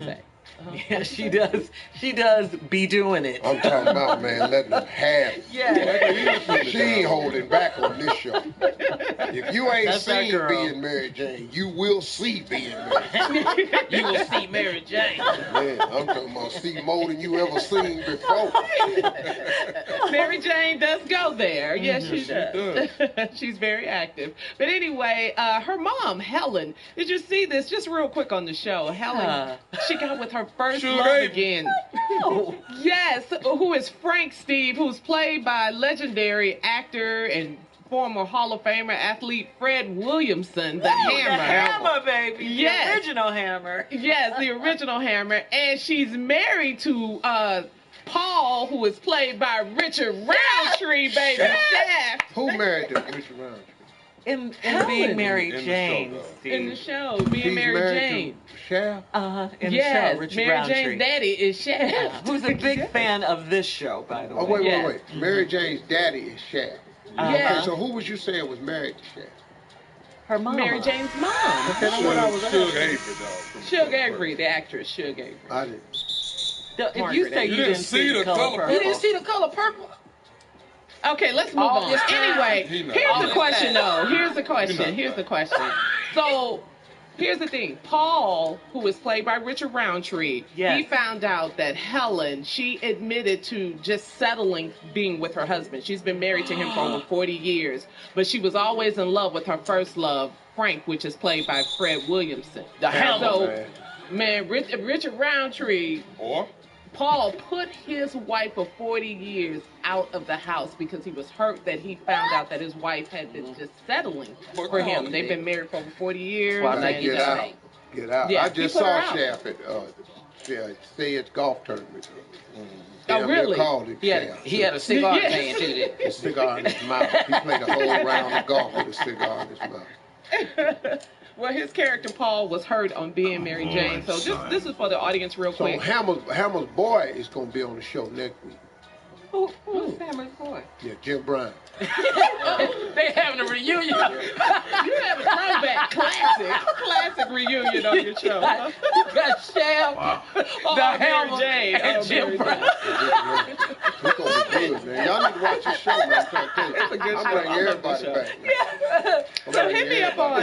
say. Yeah, she does. She does be doing it. I'm talking about, man, letting them have it. Yeah. She ain't holding back on this show. If you ain't That's that seen girl. Being Mary Jane, you will see Being Mary Jane. You will see Mary Jane. Man, I'm talking about see more than you ever seen before. Mary Jane does go there. Yes, she does. She's very active. But anyway, her mom, Helen, did you see this? Just real quick on the show. Helen, she got with her first love again. No. Yes, who is Frank Steve, who's played by legendary actor and former Hall of Famer athlete Fred Williamson, the Hammer. The Hammer, baby. Yes. The original Hammer. Yes, the original Hammer. And she's married to Paul, who is played by Richard Roundtree, baby. Chef. Who married to Richard Roundtree? In Helen. Being Mary In the Jane. show, Steve. In the show, being She's Mary married Jane. to Shaft? In Yes, the show, Richard Mary Roundtree. Jane's daddy is Chef. Who's a big fan of this show, by the way. Oh, wait, Yes. wait. Mary Jane's daddy is Shaft. Yes. Okay, so who was you saying was married to Shaft? Her mom. Mary Jane's mom. Okay, that's what I was asking. Suge Avery, dog. Suge Avery, the actress Suge Avery. I didn't. If you Margaret say Avery. you didn't see the color purple. You didn't see the color purple? Okay, let's move All on. this time. Anyway, He knows. here's All the this question, time. though. Here's the question. knows. Here's the question. So, here's the thing. Paul, who is played by Richard Roundtree, Yes. he found out that Helen, she admitted to just settling being with her husband. She's been married to him for over 40 years, but she was always in love with her first love, Frank, which is played by Fred Williamson. The Hammer. So, man, Richard Roundtree, Or Paul put his wife of 40 years out of the house because he was hurt that he found out that his wife had been just settling for him. They've been married for over 40 years. Why and, they Get out. Get out. Yeah, I just he put her saw out. Shaft at Say's golf tournament. Oh, Damn, they really? called it Shaft. He had a cigar Yes. can too. Didn't A cigar in his mouth. He played a whole round of golf with a cigar in his mouth. Well, his character Paul was hurt on Being Mary Jane. So this is for the audience real So quick. Hammer's boy is going to be on the show next week. Who's Hammer's boy? Yeah, Jim Brown. they having a reunion? You have a throwback classic reunion on your show. Huh? Got Shaft, Oh, the Mary Hammer, Jane. and Oh, Jim Mary Brown. It's going to be good, man. Y'all need to watch this show, man. I'm trying to tell you. It's a good I'm show. bringing I love this everybody show. back. So hit me up on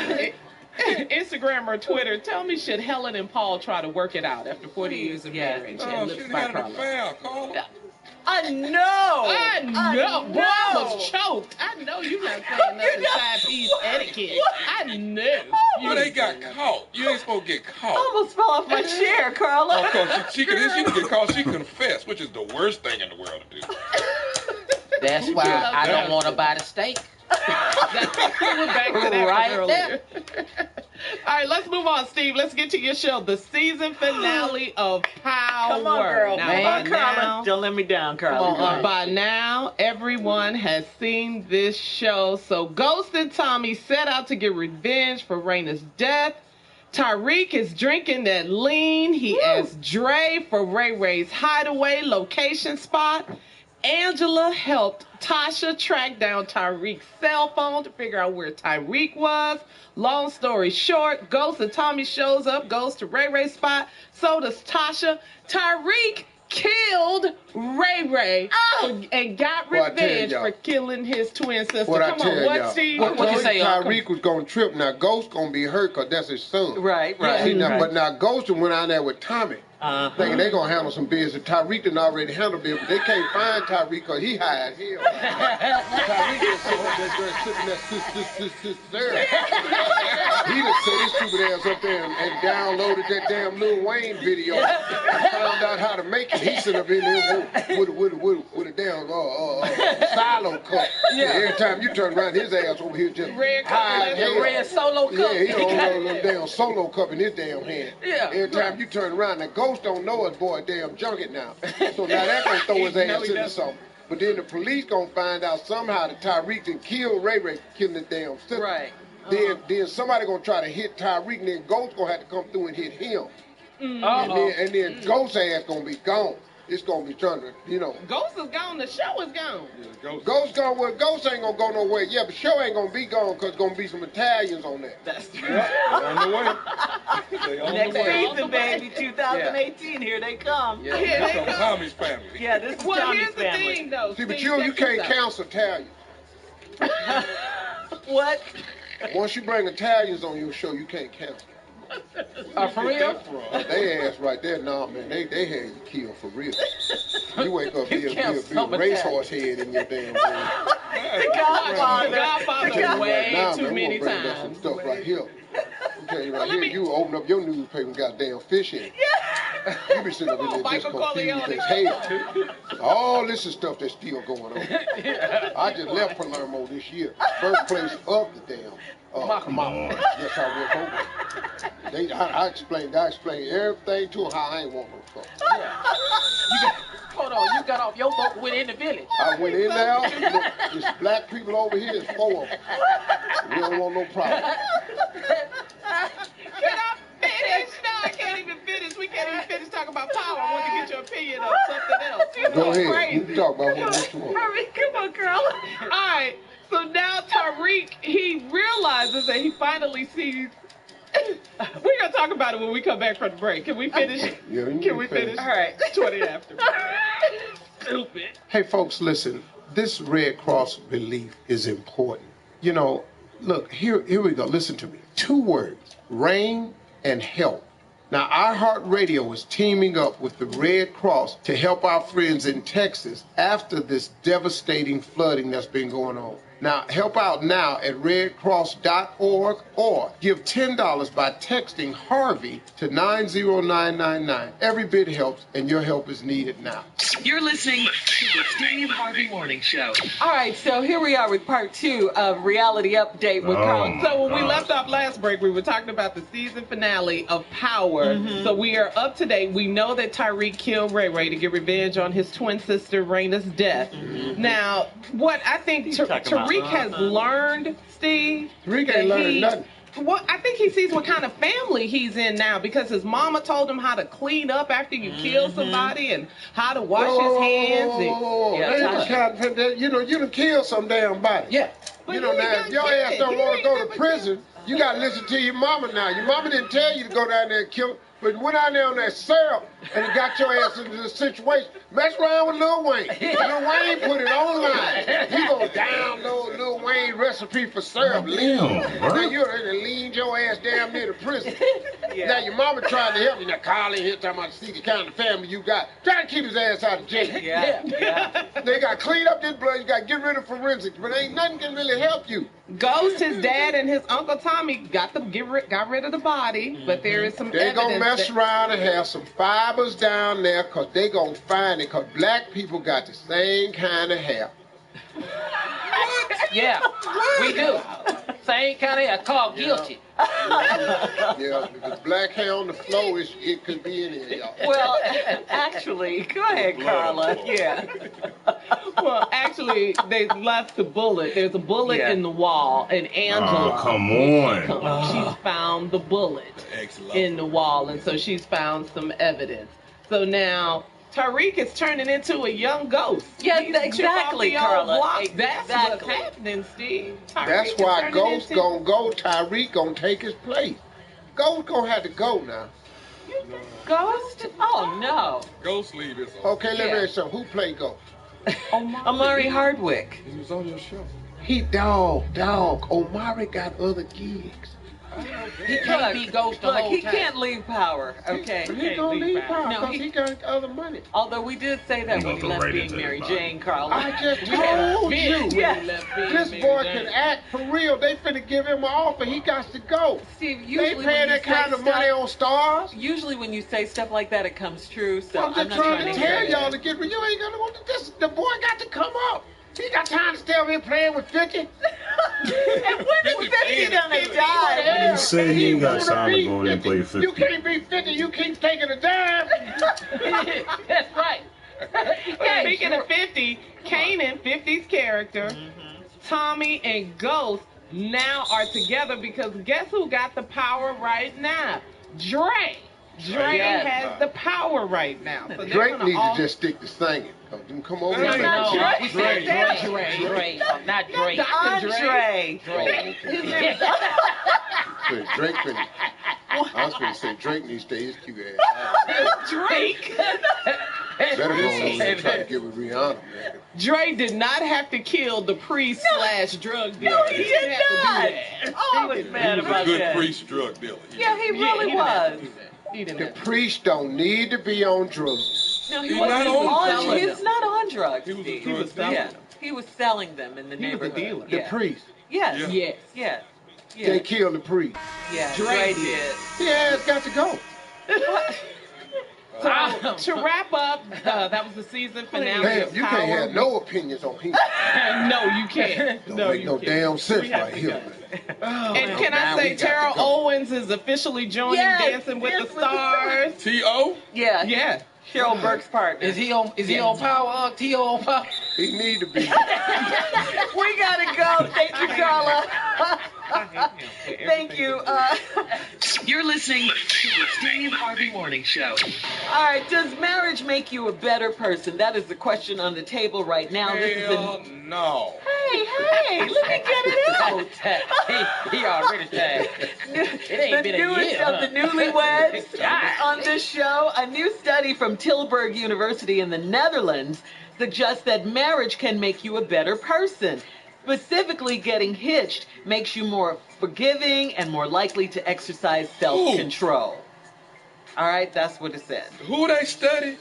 Instagram or Twitter. Tell me, should Helen and Paul try to work it out after 40 years of Yes. marriage? oh, And she looks done by had an Carla. affair, Carla. I know. I know. Boy, I was choked. I know you're not saying nothing side piece etiquette. I know. Well, they got caught. You ain't supposed to get I caught. almost fell off my chair, Carla. Of course, she can get caught. She confessed, which is the worst thing in the world to do. That's why I don't want to buy the steak. We went back to that Right one earlier. All right, let's move on, Steve. Let's get to your show, the season finale of Power. Come on, girl. Now, Come by on, Carla. now- Don't let me down, Carla. Come on, by now, everyone has seen this show. So Ghost and Tommy set out to get revenge for Raina's death. Tyreek is drinking that lean. He asks Dre for Ray Ray's hideaway location spot. Angela helped Tasha track down Tyreek's cell phone to figure out where Tyreek was. Long story short, Ghost and Tommy shows up, goes to Ray Ray's spot. So does Tasha. Tyreek killed Ray Ray and got Well, I tell revenge y'all. for killing his twin sister. What I Come tell on, what, y'all. Steve? What you say, Uncle? Tyreek was going to trip. Now, Ghost going to be hurt because that's his son. Right. See, now, right. but now Ghost went out there with Tommy, thinking they gonna handle some business. Tyreek done already handled business, but they can't find Tyreek because he high as hell. Tyreek just saw that girl sitting there, He done set his stupid ass up there and downloaded that damn Lil Wayne video and found out how to make it. He sitting up in there with a damn silo cup. Yeah. Every time you turn around, his ass over here just Red cup, high as the hell. Red solo cup. Yeah, he don't know a little damn solo cup in his damn hand. Yeah. Every time you turn around, the Ghost don't know his boy damn junket now. So now that gonna throw his No, ass he into doesn't. something. But then the police gonna find out somehow that Tyreek done killed Ray Ray, killing the damn sister. Right. Then somebody gonna try to hit Tyreek, and then Ghost gonna have to come through and hit him. Uh-oh. And then Ghost ass gonna be gone. it's gonna be trying to, Ghost is gone. The show is gone. Yeah, Ghost gone. Well, Ghost ain't gonna go nowhere. Yeah, but show ain't gonna be gone because gonna be some Italians on that. That's true. Yep, they're on the way. They on Next the way. season, baby, 2018. Here they come. Yeah. Yeah, This is Tommy's family. Yeah, this is Well, Tommy's here's the family. thing, though. See, but Steve, you check can't this out. counsel Italians. What? Once you bring Italians on your show, you can't counsel. For real? They ass right there, nah, man, they had you killed for real. You wake up, be a counsel racehorse head in your damn thing. The Godfather. Godfather way Now, too man, many we're gonna bring back some times. stuff right here. I'm telling you right Well, here, let me- you open up your newspaper and got damn fish in it. You be sitting up in there just Michael confused Corleone. as hell. All this is stuff that's still going on. I just left Palermo this year, birthplace of the damn Mama. Yes, I went over. I explained everything to them how I ain't want no trouble. Hold on, you got off your boat, went in the village. I went in there, look, there's black people over here, there's 4 of them. We don't want no problem. Can I finish? No, I can't even finish. We can't even finish talking about power. I want to get your opinion on something else. You're Go going ahead, you crazy. can talk about what you want. Hurry, come on, girl. All right. So now Tariq, he realizes that he finally sees. We're gonna talk about it when we come back from the break. Can we finish? Yeah, you Can we finish? All right. 20 after. Stupid. Hey, folks, listen. This Red Cross relief is important. Look, here we go. Listen to me. 2 words, rain and help. Now, iHeartRadio is teaming up with the Red Cross to help our friends in Texas after this devastating flooding that's been going on. Now, help out now at redcross.org or give $10 by texting Harvey to 90999. Every bit helps, and your help is needed now. You're listening to the Steve Harvey Morning Show. All right, so here we are with part 2 of Reality Update with Carl. So when we left off last break, we were talking about the season finale of Power. So we are up to date. We know that Tariq killed Ray Ray to get revenge on his twin sister Raina's death. Now, what I think Tariq has learned, Steve, Tariq that ain't learning nothing. Well, I think he sees what kind of family he's in now because his mama told him how to clean up after you kill somebody and how to wash his hands. You done killed some damn body. Yeah. But Now, he if done your did ass it. don't He want to ain't go never to prison, you got to listen to your mama now. Your mama didn't tell you to go down there and kill him, but went out there on that syrup and it got your ass into the situation. Mess around with Lil Wayne. Lil Wayne put it online. He gonna download Lil Wayne recipe for syrup. Lean. Now you're ready to lean your ass damn near the prison. Now your mama trying to help you. Now Carl in here talking about see the kind of family you got. Trying to keep his ass out of jail. Yeah. They got to clean up this blood. You got to get rid of forensics, but ain't nothing can really help you. Ghost, his dad, and his uncle Tommy got rid of the body, but there is some They evidence gonna mess that- around and have some fibers down there because they gonna find it because black people got the same kind of hair. Yeah, we do. Same kind of hair, called guilty. Yeah, because black hair on the floor, it could be in here, y'all. Well, actually, go ahead, Carla. Yeah. Well, actually, they left the bullet. There's a bullet Yeah. in the wall, and Angela, come when she on. comes, she's found the bullet in the wall, and so she's found some evidence. So now Tariq is turning into a young ghost. Yeah, He's exactly, chip off the old Carla. block. That's what's Exactly. happening, Steve. Tariq That's is why turning Ghost into- gonna go. Tariq gonna take his place. Ghost gonna have to go now. Ghost? Oh, no. Ghost leave is Okay, let me ask you something. Who played Ghost? Amari Hardwick. He was on your show. He dog. Omari got other gigs. He can't be Ghost the Look, whole he time. can't leave Power, okay? He gonna leave power No, because he- he got other money. Although we did say that You when know, he go left right being into Mary the Jane, Carla. I just told you. Yeah. This boy can act for real. They finna give him an offer. He got to go. Steve, They usually paying when you that kind say of money stuff, on stars. usually when you say stuff like that, it comes true. So I'm just not trying to hear tell it. y'all to get. You ain't gonna want this. The boy got to come up. He got time to stay over here playing with 50. And when is 50 gonna die? You say he ain't got time to go in and play 50. You can't be 50. You keep taking a dime. That's right. Speaking of 50, Kanan, 50's character, Tommy and Ghost now are together because guess who got the power right now? Dre. Dre Yes. has the power power right now. So they're Drake gonna needs all... to just stick to singing. Come over No, here. not Drake. Drake, not Drake. Andre. So Drake been, I was going to say Drake needs to stay his cute ass. Drake. Better go over there and try to get with Rihanna, man. Drake did not have to kill the priest / drug dealer. No, he did didn't have to not. do that. Oh, I was mad He was a about good that. priest drug dealer. Yeah, he really didn't was. have to do that. He didn't The have to. priest don't need to be on drugs. No, he He's wasn't not even on on. drugs. He's not on drugs. He was a Steve. drug dealer. Yeah, he was selling them in the He was a neighborhood. dealer. The Yeah. priest. Yes. Yeah. Yes. Yes. They Yes. killed the priest. Yeah. Drake Drake did. did. His ass got to go. So to wrap up, that was the season finale Damn, of you Power. can't have no opinions on him. No, you can't. Don't No, make you no can't. damn sense We have right to here, go. man. And can I now say we got to Terrell go. Owens is officially joining Yes, Dancing with Dance the with the Stars? T.O.? Yeah. Yeah. Cheryl Burke's partner. Is he on Power? T.O. on Power? He need to be. We gotta go. Thank you, Carla. Thank you. You're listening to the Steve Harvey Morning Show. All right. Does marriage make you a better person? That is the question on the table right now. This is Hell no. Hey, let me get it out. he already said. It ain't The been a newest year. of the newlyweds God. on this show. A new study from Tilburg University in the Netherlands suggests that marriage can make you a better person. Specifically, getting hitched makes you more forgiving and more likely to exercise self-control. All right, that's what it said. Who they study?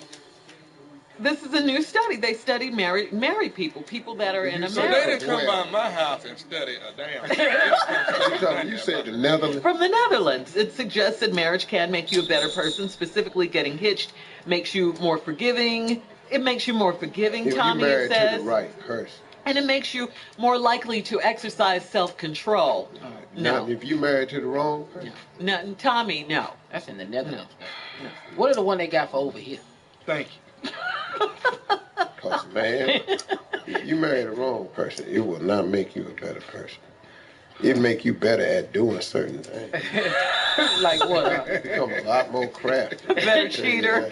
This is a new study. They studied married people that are in a So So they marriage. didn't come by my house and study a damn. You said the Netherlands. From the Netherlands, it suggests that marriage can make you a better person. Specifically, getting hitched makes you more forgiving. It makes you more forgiving, If you Tommy, it married to says. the right person. And it makes you more likely to exercise self-control. Now, No. if you married to the wrong person. No, Tommy, no. That's in the Netherlands. No. What are the one they got for over here? Thank you. Because, man, if you marry the wrong person, it will not make you a better person. It make you better at doing certain things. Like what? You become a lot more crafty. Better cheater.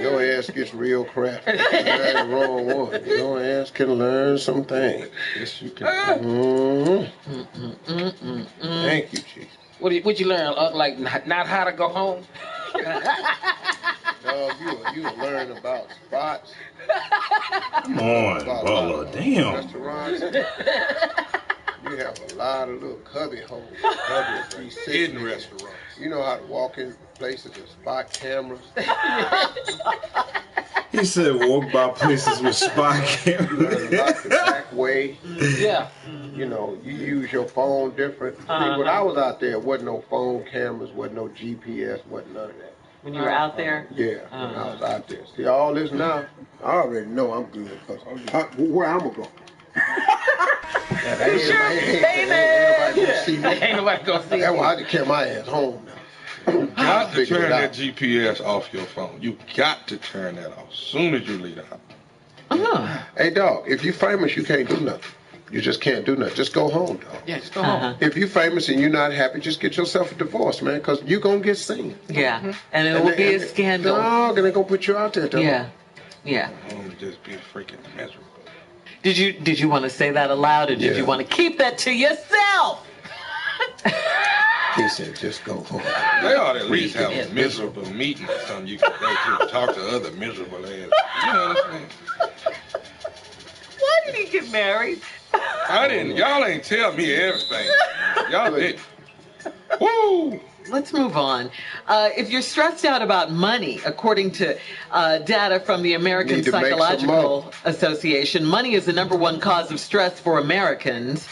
Your ass gets real crafty. You marry the wrong one. Your ass can learn some things. Yes, you can. Thank you, Jesus. What you learn? Like not how to go home? Dog, you will learn about spots. Come on, Butler. Damn. Restaurants. You have a lot of little cubby holes. Cubby 360. Hidden restaurants. You know how to walk in places and spot cameras. He said walk by places with spot Learn cameras. about the back way. Yeah. You know, you use your phone different. See, when I was out there, wasn't no phone cameras, wasn't no GPS, wasn't none of that. When you were out there? Yeah, when I was out there. See, all this now, I already know I'm good. Cause where I'm going to go. Ain't nobody gonna see me. Ain't nobody gonna see That's you. why I just kept my ass home now. Got to Figure it turn out. that GPS off your phone. You got to turn that off as soon as you leave the house. Hey, dog, if you famous, you can't do nothing. You just can't do nothing. Just go home, dog. Yeah, just go home. If you famous and you're not happy, just get yourself a divorce, man, because you're going to get seen. Yeah. And it will be a scandal. Dog, and they're going to put you out there, dog. Yeah. Yeah. Home just be freaking miserable. Did you want to say that aloud, or did Yeah. you want to keep that to yourself? He said, just go home. They ought to at least have a miserable meeting or something you can go to and talk to other miserable ass. You know what I'm saying? Why did he get married? I didn't. Y'all ain't tell me everything. Y'all didn't. Woo! Let's move on. If you're stressed out about money, according to data from the American Need to make some Psychological Association, money is the #1 cause of stress for Americans.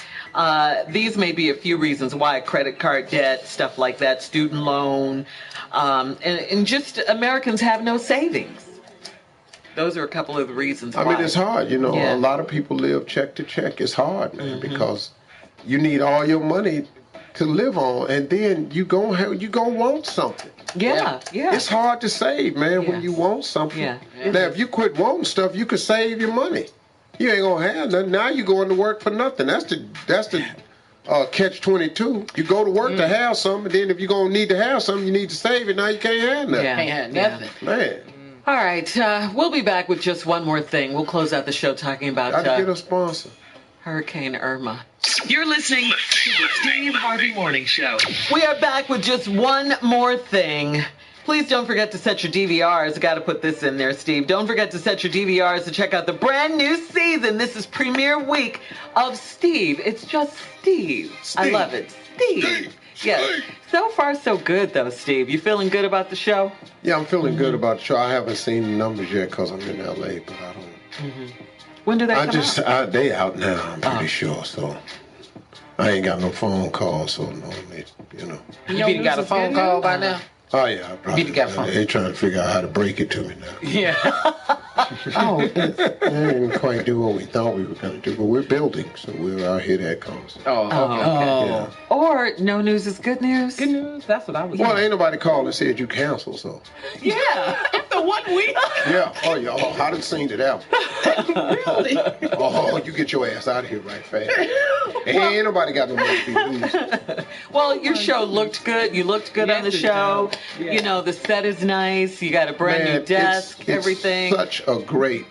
These may be a few reasons why: credit card debt, stuff like that, student loan, and just Americans have no savings. Those are a couple of the reasons why. I mean, it's hard. You know, Yeah. a lot of people live check to check. It's hard, man, because you need all your money to live on, and then you gonna want something. Yeah. It's hard to save, man, Yeah. when you want something. Yeah. Now, if you quit wanting stuff, you could save your money. You ain't gonna have nothing. Now you going to work for nothing. That's the catch-22. You go to work to have something, then if you're going to need to have something, you need to save it. Now you can't have nothing. Can't have nothing. Man. All right, we'll be back with just one more thing. We'll close out the show talking about Got to get a sponsor. Hurricane Irma. You're listening to the Steve Harvey Morning Show. We are back with just one more thing. Please don't forget to set your DVRs. I got to put this in there, Steve. Don't forget to set your DVRs to check out the brand new season. This is premiere week of Steve. It's just Steve. I love it. Steve. Yes. So far, so good, though, Steve. You feeling good about the show? Yeah, I'm feeling good about the show. I haven't seen the numbers yet because I'm in L.A., but I don't. When do they come out? They out now, I'm pretty sure, so. I ain't got no phone calls, so no, you know. You got a phone call by now? Oh, yeah. I probably They're trying to figure out how to break it to me now. Yeah. They didn't quite do what we thought we were going to do, but we're building, so we're out here that comes. Okay. Yeah. Or no news is good news. Good news. That's what I was. Well, ain't nobody called and said you canceled, so. Yeah. After 1 week. Yeah. Oh, yeah. Oh, I done seen it out. Really? Oh, you get your ass out of here right fast. Ain't nobody got no money to be losing. Well, your show looked good. You looked good on the show. Yeah. You know, the set is nice. You got a brand new desk, it's everything. Such a great.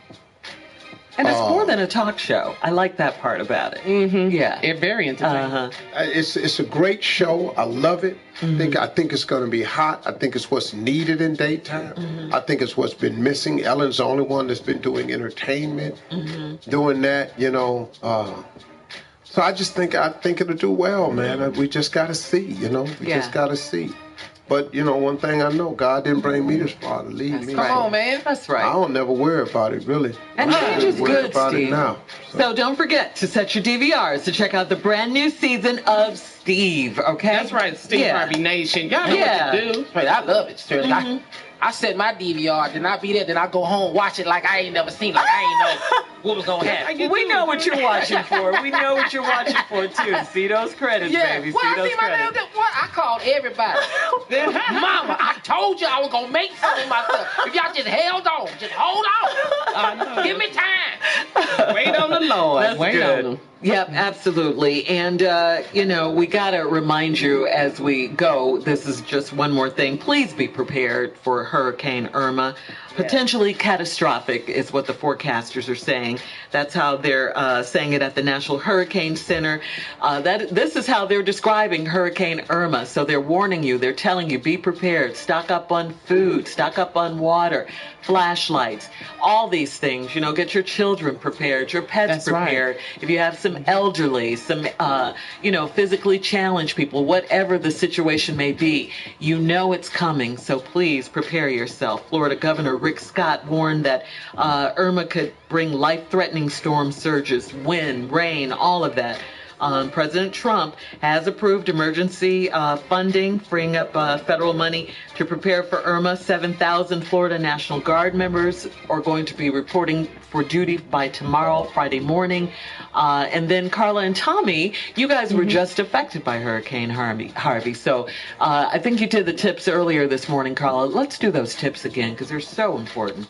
And it's more than a talk show. I like that part about it. Mm-hmm. Yeah. It's very entertaining. It's a great show. I love it. I think it's going to be hot. I think it's what's needed in daytime. I think it's what's been missing. Ellen's the only one that's been doing entertainment, doing that, you know. So I think it'll do well, man. We just got to see, you know. We just got to see. But, you know, one thing I know, God didn't bring me this far to leave me. Come on, man. That's right. I don't never worry about it, really. And change is good, Steve. Now, so don't forget to set your DVRs to check out the brand new season of Steve, okay? That's right, Steve Harvey Nation. Y'all know what to do. Right, I love it, Sterling. I set my DVR, then I be there, then I go home, watch it like I ain't never seen, like I ain't know what was gonna happen. We know what you're watching for. We know what you're watching for, too. See those credits, baby. Well, see I those see my credits. damn, what? I called everybody. Mama, I told you I was gonna make something myself. If y'all just held on, just hold on. Give me time. Wait on the Lord. That's Wait good. on him. Yep, absolutely. And, you know, we got to remind you as we go, this is just one more thing. Please be prepared for Hurricane Irma. Potentially catastrophic is what the forecasters are saying. That's how they're saying it at the National Hurricane Center. This is how they're describing Hurricane Irma. So they're warning you. They're telling you, be prepared. Stock up on food. Stock up on water. Flashlights. All these things. You know, get your children prepared. Your pets prepared. Right. If you have some elderly, some, you know, physically challenged people, whatever the situation may be, you know it's coming. So please prepare yourself. Florida Governor Rick Scott warned that Irma could bring life-threatening storm surges, wind, rain, all of that. President Trump has approved emergency funding, freeing up federal money to prepare for Irma. 7,000 Florida National Guard members are going to be reporting for duty by tomorrow, Friday morning. And then Carla and Tommy, you guys were just affected by Hurricane Harvey. So I think you did the tips earlier this morning, Carla. Let's do those tips again because they're so important.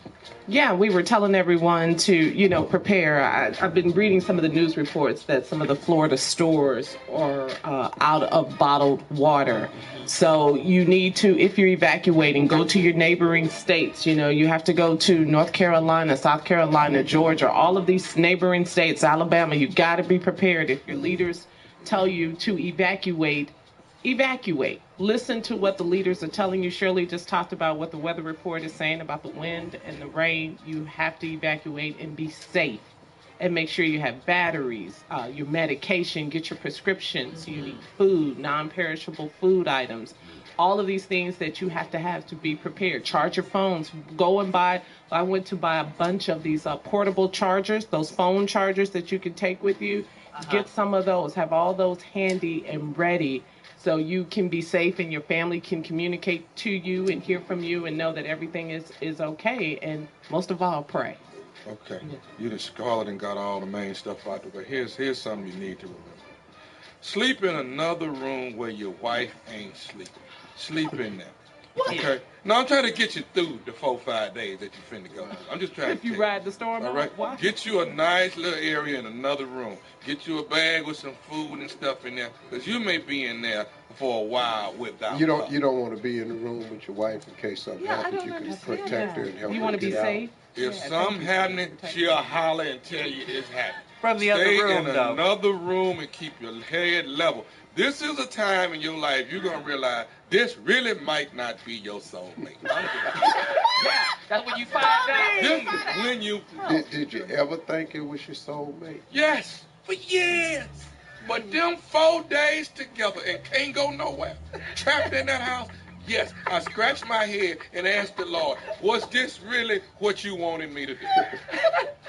Yeah, we were telling everyone to, you know, prepare. I've been reading some of the news reports that some of the Florida stores are out of bottled water. So you need to, if you're evacuating, go to your neighboring states. You know, you have to go to North Carolina, South Carolina, Georgia, all of these neighboring states, Alabama. You got to be prepared. If your leaders tell you to evacuate, evacuate. Listen to what the leaders are telling you. Shirley just talked about what the weather report is saying about the wind and the rain. You have to evacuate and be safe. And make sure you have batteries, your medication, get your prescriptions. You need food, non-perishable food items. All of these things that you have to be prepared. Charge your phones. Go and buy. I went to buy a bunch of these portable chargers, those phone chargers that you can take with you. Get some of those. Have all those handy and ready so you can be safe and your family can communicate to you and hear from you and know that everything is okay. And most of all, pray. Okay. You done Scarlett and got all the main stuff out the way. Here's something you need to remember. Sleep in another room where your wife ain't sleeping. Sleep in there. Okay. No, I'm trying to get you through the 4-5 days that you finna go through. I'm just trying If to you take ride the storm all out, right. why? Get you a nice little area in another room. Get you a bag with some food and stuff in there, because you may be in there for a while without. You don't want to be in the room with your wife in case something Yeah, I happens. don't You can understand protect her that. and help You her want to get be out. safe? If Yeah, something thank you. happening, she'll holler and tell you it's happening. From the other Stay room, in though. another room and keep your head level. This is a time in your life you're gonna realize this really might not be your soulmate. Yeah, that's when you find out. This is when you. Did you ever think it was your soulmate? Yes, for years. But them 4 days together and can't go nowhere, trapped in that house. Yes, I scratched my head and asked the Lord, was this really what you wanted me to do?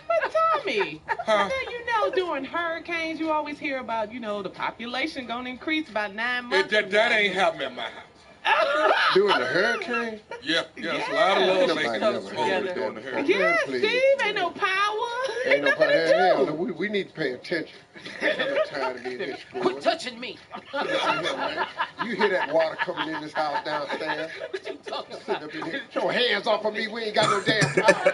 But Tommy, Huh? you know, during hurricanes, you always hear about, the population going to increase about 9 months. That ain't happening in my house. During the hurricane? Yeah, it's a lot of love Nobody making never smoke heard during the that hurricane. before. Yeah, Man, please. Steve, ain't no power. Ain't nobody. Hell, we need to pay attention. I'm tired of being here Quit screwing. touching me. You hear that water coming in this house downstairs? Sitting up in here. Get your hands off of me. We ain't got no damn power.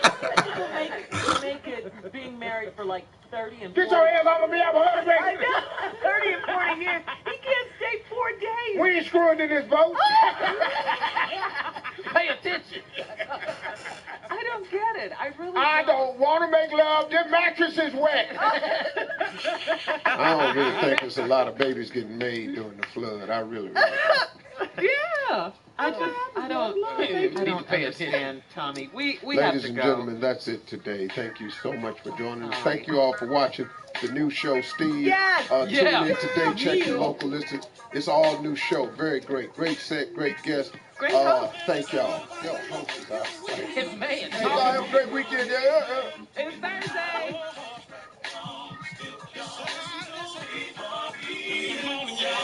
Make it being married for like 30 and 40. Get your hands off of me, I'm a husband. I know, 30 and 40 years. He can't stay 4 days. We ain't screwing in this boat. Pay attention. I don't get it. I really I don't want to make love. This mattress is wet. I don't really think there's a lot of babies getting made during the flood. I really. Yeah. I don't pay understand, Tommy. We have Ladies to and go. gentlemen, that's it today. Thank you so much for joining us. Thank you all for watching the new show, Steve. Yes! Tune in today. Check your local listen. It's all new show. Very great. Great set. Great guest. Great host. Thank y'all. Yo, host is out. His man. Hey, y'all have a great weekend. Yeah. It's Thursday.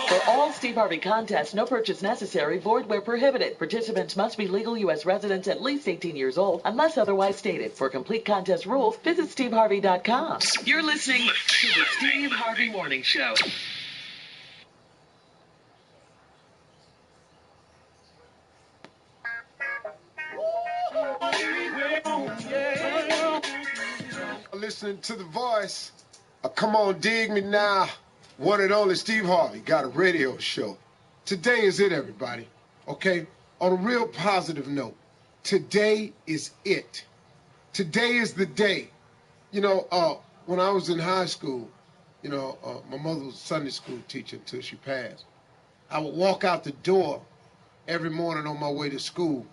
For all Steve Harvey contests, no purchase necessary, void where prohibited. Participants must be legal U.S. residents at least 18 years old, unless otherwise stated. For complete contest rules, visit steveharvey.com. You're listening to the Steve Harvey Morning Show. Listening to the voice. Come on, dig me now. One and only Steve Harvey got a radio show. Today is it, everybody. Okay? On a real positive note, today is it. Today is the day. When I was in high school, my mother was a Sunday school teacher until she passed. I would walk out the door every morning on my way to school,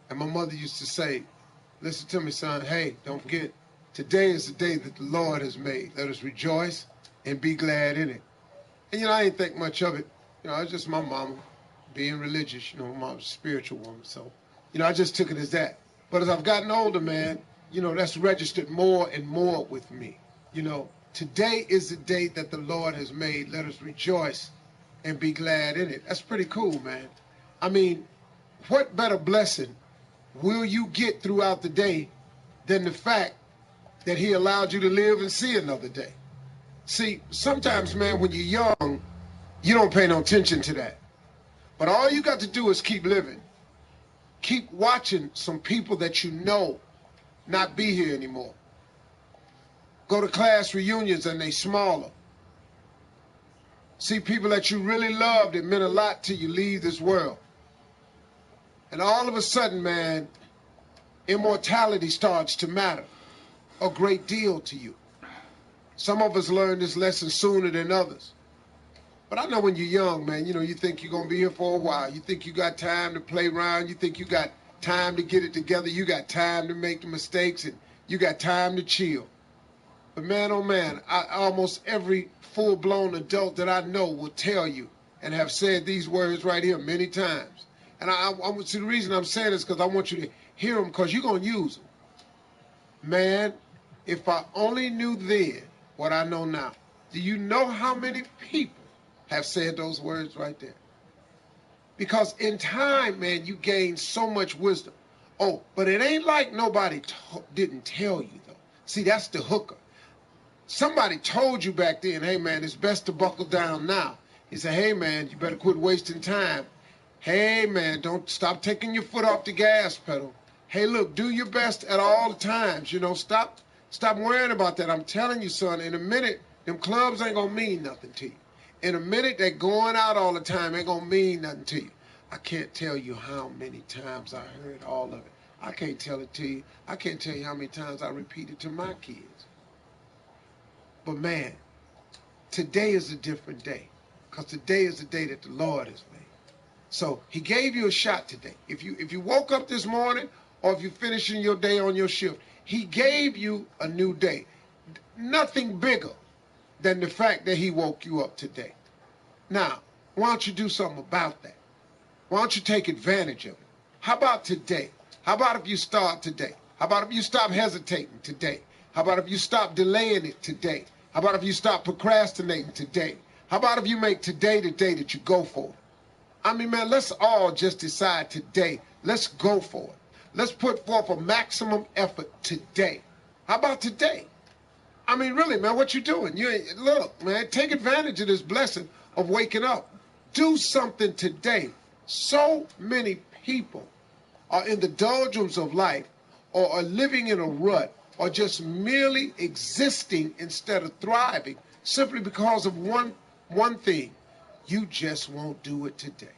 and my mother used to say, listen to me, son, hey, don't forget, today is the day that the Lord has made. Let us rejoice and be glad in it. And, I didn't think much of it. It's just my mama being religious, my spiritual woman. So, I just took it as that. But as I've gotten older, man, that's registered more and more with me. Today is the day that the Lord has made. Let us rejoice and be glad in it. That's pretty cool, man. I mean, what better blessing will you get throughout the day than the fact that he allowed you to live and see another day? See, sometimes, man, when you're young, you don't pay no attention to that. But all you got to do is keep living. Keep watching some people that you know not be here anymore. Go to class reunions and they smaller. See people that you really loved that meant a lot to you leave this world. And all of a sudden, man, immortality starts to matter a great deal to you. Some of us learn this lesson sooner than others. But I know when you're young, man, you think you're going to be here for a while. You think you got time to play around. You think you got time to get it together. You got time to make the mistakes, and you got time to chill. But man, oh man, almost every full-blown adult that I know will tell you and have said these words right here many times. And see, the reason I'm saying this is because I want you to hear them, because you're going to use them. Man, if I only knew then what I know now. Do you know how many people have said those words right there? Because in time, man, you gain so much wisdom. Oh, but it ain't like nobody didn't tell you, though. See, that's the hooker. Somebody told you back then, hey, man, it's best to buckle down now. He said, hey, man, you better quit wasting time Hey, man, don't stop taking your foot off the gas pedal. Hey, look, do your best at all times. You know, stop worrying about that. I'm telling you, son, in a minute, them clubs ain't going to mean nothing to you. In a minute, they're going out all the time ain't going to mean nothing to you. I can't tell you how many times I heard all of it. I can't tell it to you. I can't tell you how many times I repeated to my kids. But, man, today is a different day, because today is the day that the Lord has made. So he gave you a shot today. If you woke up this morning, or if you're finishing your day on your shift, he gave you a new day. Nothing bigger than the fact that he woke you up today. Now, why don't you do something about that? Why don't you take advantage of it? How about today? How about if you start today? How about if you stop hesitating today? How about if you stop delaying it today? How about if you stop procrastinating today? How about if you make today the day that you go for it? I mean, man, let's all just decide today. Let's go for it. Let's put forth a maximum effort today. How about today? I mean, really, man, what you doing? Look, man, take advantage of this blessing of waking up. Do something today. So many people are in the doldrums of life, or are living in a rut, or just merely existing instead of thriving, simply because of one thing. You just won't do it today.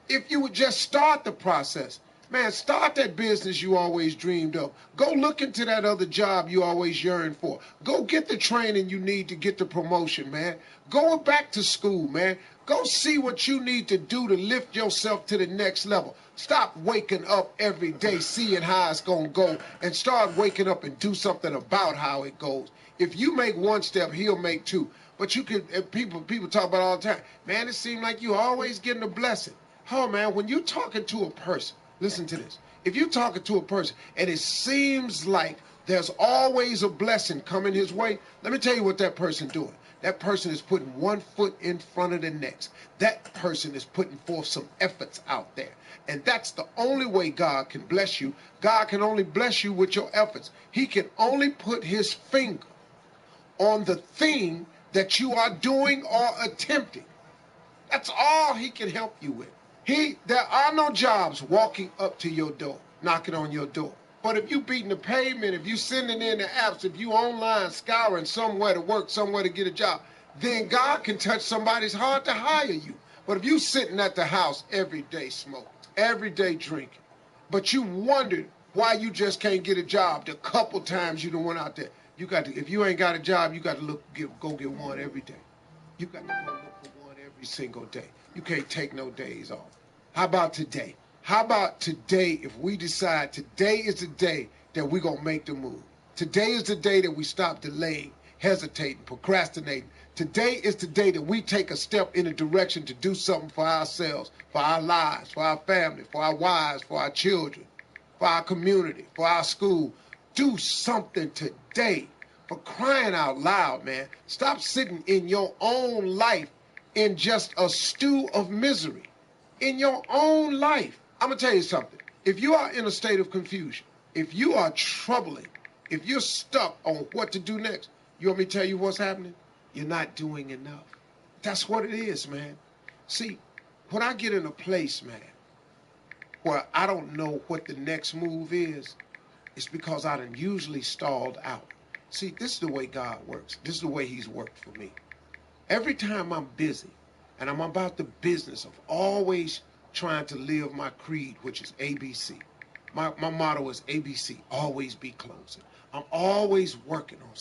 If you would just start the process, man, start that business you always dreamed of. Go look into that other job you always yearned for. Go get the training you need to get the promotion, man. Go back to school, man. Go see what you need to do to lift yourself to the next level. Stop waking up every day seeing how it's going to go, and start waking up and do something about how it goes. If you make one step, he'll make two. But you can, people talk about it all the time. Man, it seems like you always getting a blessing. Oh, man, when you're talking to a person, listen to this. If you're talking to a person and it seems like there's always a blessing coming his way, let me tell you what that person doing. That person is putting one foot in front of the next. That person is putting forth some efforts out there. And that's the only way God can bless you. God can only bless you with your efforts. He can only put his finger on the thing that you are doing or attempting. That's all he can help you with. There are no jobs walking up to your door, knocking on your door. But if you beating the pavement, if you sending in the apps, if you online scouring somewhere to work, somewhere to get a job, then God can touch somebody's heart to hire you. But if you sitting at the house every day smoking, every day drinking, but you wondered why you just can't get a job the couple times you done went out there, you got to. If you ain't got a job, you got to go get one every day. You got to go look for one every single day. You can't take no days off. How about today? How about today if we decide today is the day that we're going to make the move? Today is the day that we stop delaying, hesitating, procrastinating. Today is the day that we take a step in a direction to do something for ourselves, for our lives, for our family, for our wives, for our children, for our community, for our school. Do something today. For crying out loud, man. Stop sitting in your own life in just a stew of misery. In your own life. I'm going to tell you something. If you are in a state of confusion, if you are troubling, if you're stuck on what to do next, you want me to tell you what's happening? You're not doing enough. That's what it is, man. See, when I get in a place, man, where I don't know what the next move is, it's because I done usually stalled out. See, this is the way God works. This is the way he's worked for me. Every time I'm busy, and I'm about the business of always trying to live my creed, which is ABC. My motto is ABC, always be closing. I'm always working on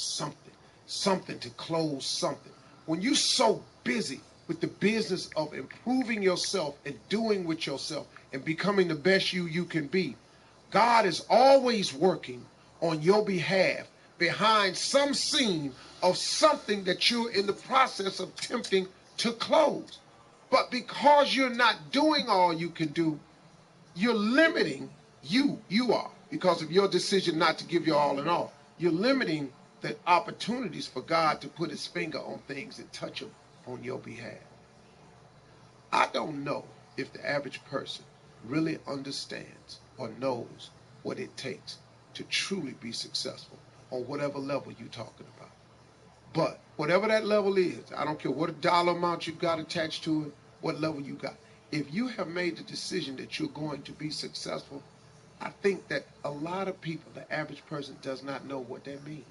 something to close something. When you're so busy with the business of improving yourself and doing with yourself and becoming the best you can be, God is always working on your behalf behind some scene of something that you're in the process of attempting to close. But because you're not doing all you can do, you're limiting you are, because of your decision not to give your all in all. You're limiting the opportunities for God to put his finger on things and touch them on your behalf. I don't know if the average person really understands or knows what it takes to truly be successful on whatever level you're talking about. But whatever that level is, I don't care what dollar amount you got attached to it, what level you got. if you have made the decision that you're going to be successful, I think that a lot of people, the average person, does not know what that means.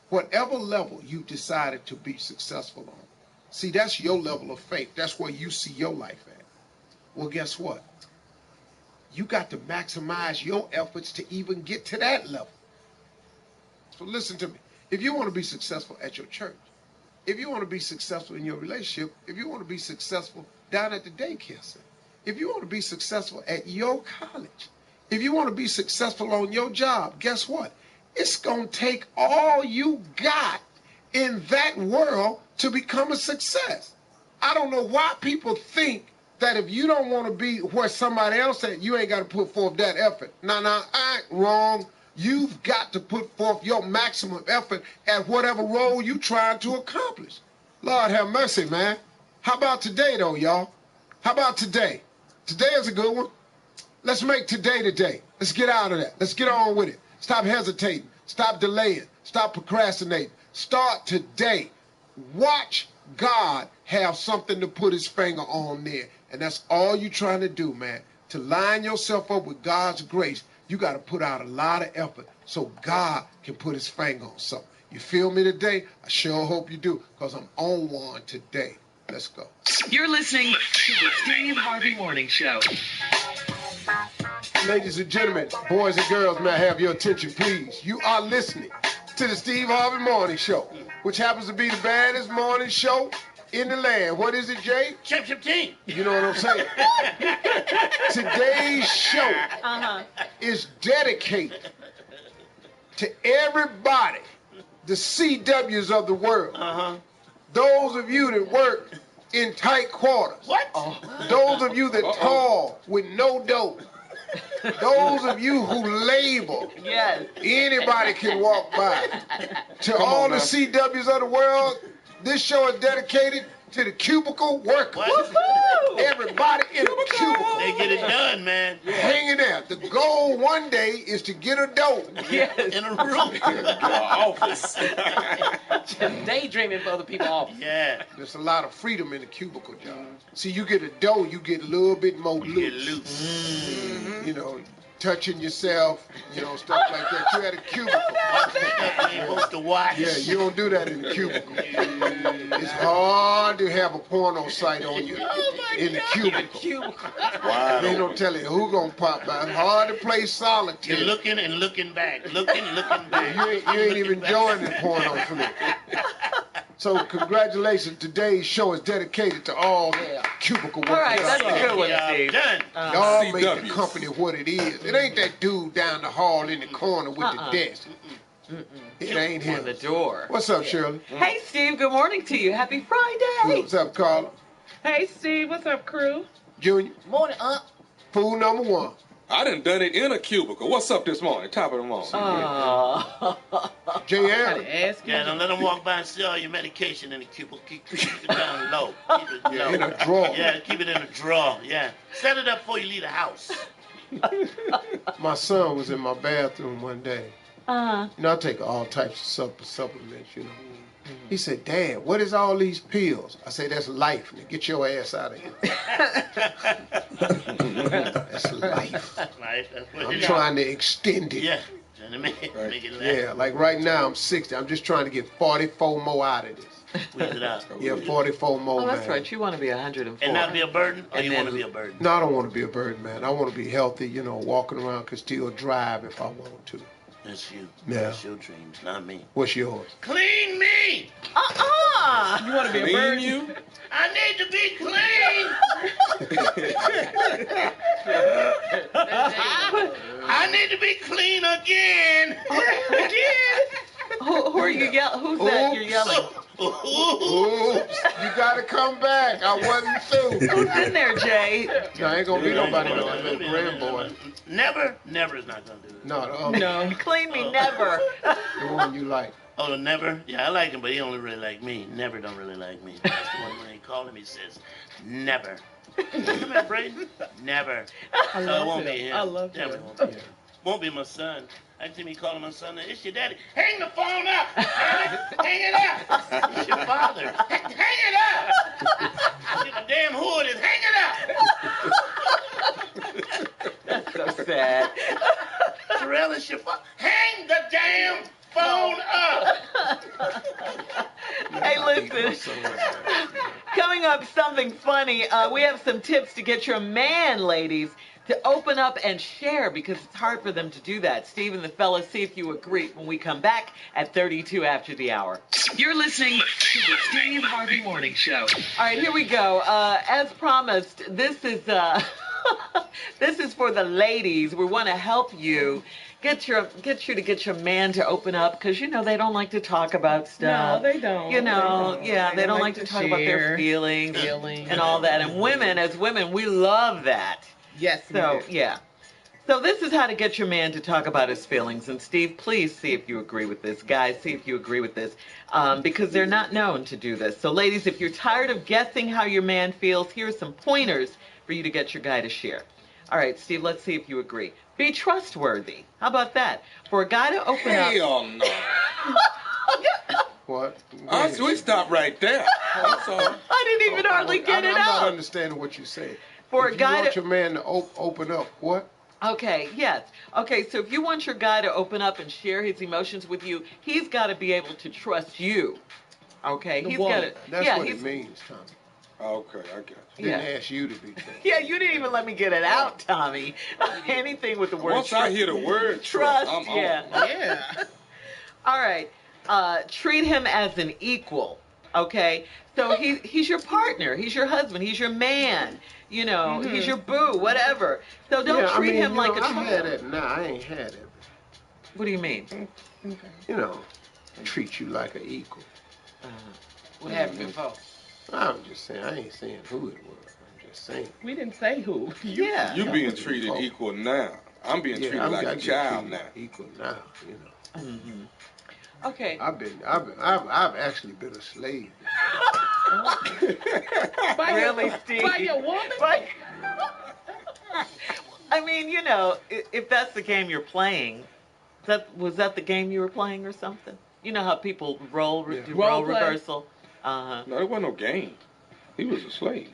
Whatever level you decided to be successful on, see, that's your level of faith. That's where you see your life at. Well, guess what? You got to maximize your efforts to even get to that level. So listen to me. If you want to be successful at your church, if you want to be successful in your relationship, if you want to be successful down at the daycare center, if you want to be successful at your college, if you want to be successful on your job, guess what? It's going to take all you got in that world to become a success. I don't know why people think that if you don't want to be where somebody else at, you ain't got to put forth that effort. No, I ain't wrong. You've got to put forth your maximum effort at whatever role you trying to accomplish. Lord have mercy, man. How about today, though, y'all? How about today? Today is a good one. Let's make today the day. Let's get out of that. Let's get on with it. Stop hesitating. Stop delaying. Stop procrastinating. Start today. Watch God have something to put his finger on there. And that's all you're trying to do, man. To line yourself up with God's grace, you got to put out a lot of effort so God can put his finger on something. You feel me today? I sure hope you do, because I'm on one today. Let's go. You're listening to the Steve Harvey Morning Show. Ladies and gentlemen, boys and girls, may I have your attention, please? You are listening to the Steve Harvey Morning Show, which happens to be the baddest morning show in the land. What is it, Jay? Chip team. You know what I'm saying? Today's show is dedicated to everybody, the CWs of the world. Those of you that work in tight quarters. What? Those of you that tall with no dough. Those of you who label. Yes. Anybody can walk by. To all the CWs of the world, this show is dedicated to the cubicle workers. Everybody in the cubicle. They get it done, man. Hang in there. The goal one day is to get a dough. Yes. In a room. Office. Just daydreaming for other people's office. Yeah. There's a lot of freedom in the cubicle, John. See, you get a dough, you get a little bit more loose. Get loose. You know, touching yourself, you know, stuff like that. You at a cubicle. You ain't supposed to watch. Yeah, you don't do that in the cubicle. It's hard to have a porno site on you in the cubicle. They don't tell you who gonna pop by. It's hard to play solitaire. You're looking and looking back. Looking back. You ain't even joining the porno flick. So congratulations. Today's show is dedicated to all cubicle workers. All right, that's a good one, Steve. Done. Y'all make the company what it is. It ain't that dude down the hall in the corner with the desk. It ain't him. On the door. What's up, Shirley? Hey, Steve. Good morning to you. Happy Friday. What's up, Carla? Hey, Steve. What's up, crew? Junior? Morning, Fool number one. I done done it in a cubicle. What's up this morning? Top of the morning. JM? Ask Yeah, don't let them walk by and see all your medication in the cubicle. Keep it down low. Keep it low. In a drawer. Yeah, keep it in a drawer. Yeah. Set it up before you leave the house. My son was in my bathroom one day. You know, I take all types of supplements, you know. He said, Dad, what is all these pills? I say, that's life. Now get your ass out of here. That's life. Right? That's what I'm it is. trying to extend it. Yeah. Trying to make it last. Yeah, like right now I'm 60. I'm just trying to get 44 more out of this. Squeeze it out. Yeah, 44 more, Oh, that's man. right. You want to be 104. And not be a burden? Or And you then- want to be a burden? No, I don't want to be a burden, man. I want to be healthy, you know, walking around, could still drive if I want to. That's you. Yeah. That's your dreams, not me. What's yours? Clean me! You want to be a bird? you? I need to be clean! I need to be clean again! Who are you yelling? Who's that you're yelling? Oops, you got to come back. I wasn't through. Who's in there, Jay? No, ain't going to be nobody but that little grandboy. Never is not going to do it. No, No. Clean me never. the one you like. Oh, the Never? Yeah, I like him, but he only really like me. Never don't really like me. That's the one when they call him, he says, never. Come here, Braden. Never. I It love won't be him. him. I love Definitely him. won't be him. Won't be my son. I see me calling my son. It's your daddy. Hang the phone up. Hang it up. It's your father. Hang it up. Give a damn who it is. Hang it up. That's so sad. Terrell, it's your father. Hang the damn phone up. Hey, listen. Coming up, something funny. We have some tips to get your man, ladies, to open up and share, because it's hard for them to do that. Steve and the fellas, see if you agree when we come back at 32 after the hour. You're listening to the Steve Harvey Morning Show. All right, here we go. As promised, this is this is for the ladies. We want to help you get you to get your man to open up, because you know they don't like to talk about stuff. No, they don't. You know, they don't like to talk about their share feelings and all that. And women, as women, we love that. Yes, So, we do. yeah. So this is how to get your man to talk about his feelings. And Steve, please see if you agree with this. Guys, see if you agree with this. Because they're not known to do this. So ladies, if you're tired of guessing how your man feels, here are some pointers for you to get your guy to share. All right, Steve, let's see if you agree. Be trustworthy. How about that? For a guy to open up... Hell no. What? We stop right there. That's all. I didn't even hardly get it I'm not out. understanding what you're saying. For If a guy you want to... your man to open up, what? Okay, yes. Okay, so if you want your guy to open up and share his emotions with you, he's got to be able to trust you. Okay, he's got to... That's what it means, Tommy. Okay, I got you. Didn't ask you to be trustworthy. Yeah, you didn't even let me get it out, Tommy. Anything with the word Once I hear the word trust, I'm yeah. on. Yeah. All right. Treat him as an equal. Okay, so he's your partner, he's your husband, he's your man. You know, he's your boo, whatever. So don't treat him like a child. I had it now. I ain't had it. What do you mean? You know, treat you like an equal. What happened before? I'm just saying. I ain't saying who it was. I'm just saying. We didn't say who. Yeah. You being treated equal now. I'm being treated like a child now. Equal now, you know. Okay. I've actually been a slave. Really, Steve? By your woman? I mean, you know, if that's the game you're playing, was that the game you were playing or something? You know how people do role reversal? No, it wasn't no game. He was a slave.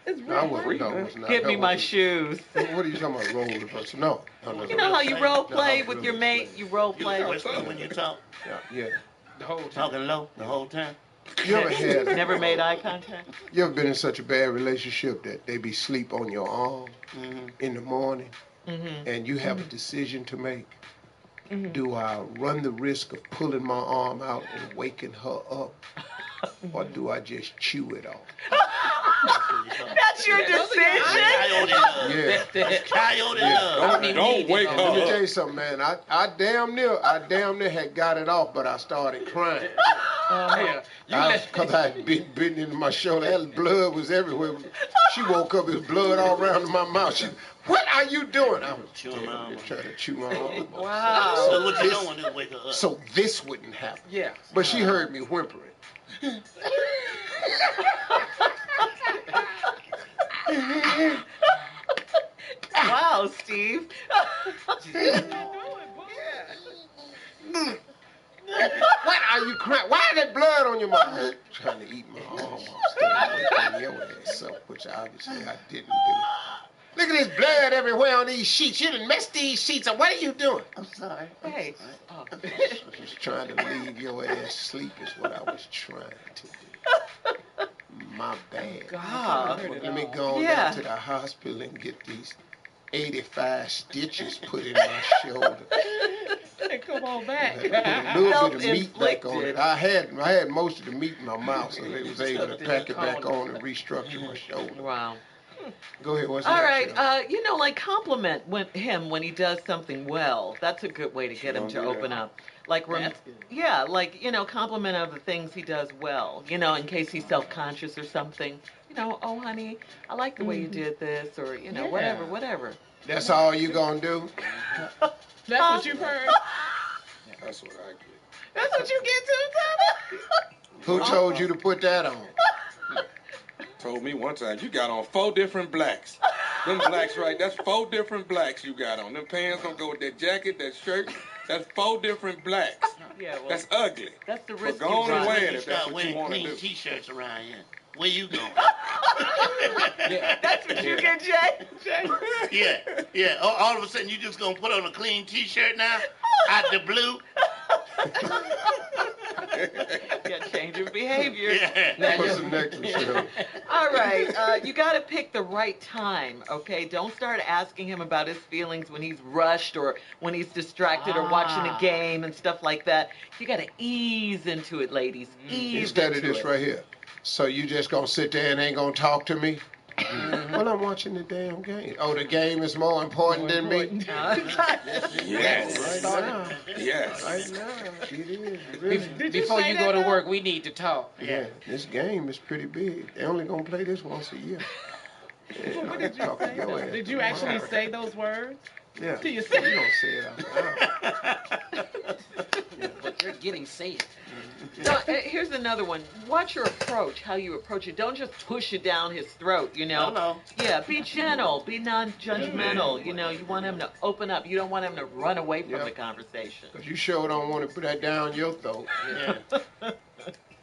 It's I real. wasn't. No, it was not. Give That me my wasn't- shoes. What are you talking about? Role reversal? No. You know how you role play No, with really your mate? slave. You role You play. whisper when you talk. Yeah. The whole time. Talking low the whole time. You ever had? Never made eye contact? You ever been in such a bad relationship that they be sleep on your arm in the morning, and you have a decision to make? Do I run the risk of pulling my arm out and waking her up, or do I just chew it off? That's your decision? Coyote love. Yeah. That's coyote love. Don't wake her Let me tell up. you something, man. I damn near had got it off, but I started crying. Because I had bitten into my shoulder. That blood was everywhere. She woke up, there was blood all around my mouth. She, what are you doing? I was Chewing my arm. trying to chew my arm. Wow. So what you don't want to do is wake her up. So this wouldn't happen. Yeah. But she heard me whimpering. Wow, Steve. What are you crying? Why is there blood on your mouth? Trying to eat my arm off. Waking your ass up, which obviously I didn't do. Look at this blood everywhere on these sheets. You done messed these sheets up. What are you doing? I'm sorry. Hey. I was trying to leave your ass asleep is what I was trying to do. My bad. God. Let me go down to the hospital and get these 85 stitches put in my shoulder. Come on back. Put a little bit of meat back on it. I had most of the meat in my mouth, so they was able to pack it back on and restructure my shoulder. Wow. Go ahead. What's All next? right. You know, like compliment him when he does something well. That's a good way to get him to open up. Like, yeah, like, you know, compliment of the things he does well. You know, in case he's self-conscious or something. You know, oh, honey, I like the way you did this, or, you know, whatever. That's all you gonna do? That's what you've heard? That's what I get. That's what you get to, Tommy? Who told you to put that on? Told me one time, you got on 4 different blacks. Them blacks, right? That's 4 different blacks you got on. Them pants don't go with that jacket, that shirt. That's 4 different blacks. Yeah, well, that's ugly. That's the But risk go you on and run. wear it You if that's start what you wearing want to clean do. T-shirts around here. Where you going? That's what you get, Jay? Yeah. All of a sudden, you just gonna put on a clean T-shirt now? Out the blue? Yeah, change your behavior. Yeah. What's the next one, Shirley? All right, you got to pick the right time, okay? Don't start asking him about his feelings when he's rushed or when he's distracted or watching a game and stuff like that. You got to ease into it, ladies. Ease Instead of into this it. right here. So you just gonna sit there and ain't gonna talk to me? Well, I'm watching the damn game. Oh, the game is more important than me? Yes. Right now. Yes. Right now. It is. Really. Before you go to work, we need to talk. Yeah, this game is pretty big. They only gonna play this once a year. Yeah, What did you say? Did you actually say those words? Yeah. To yourself? You don't say it out loud. But they're getting safe. So, here's another one. Watch your approach, how you approach it. Don't just push it down his throat, you know? No. Yeah, be gentle, be non-judgmental. You know, you want him to open up. You don't want him to run away from the conversation. Because you sure don't want to put that down your throat.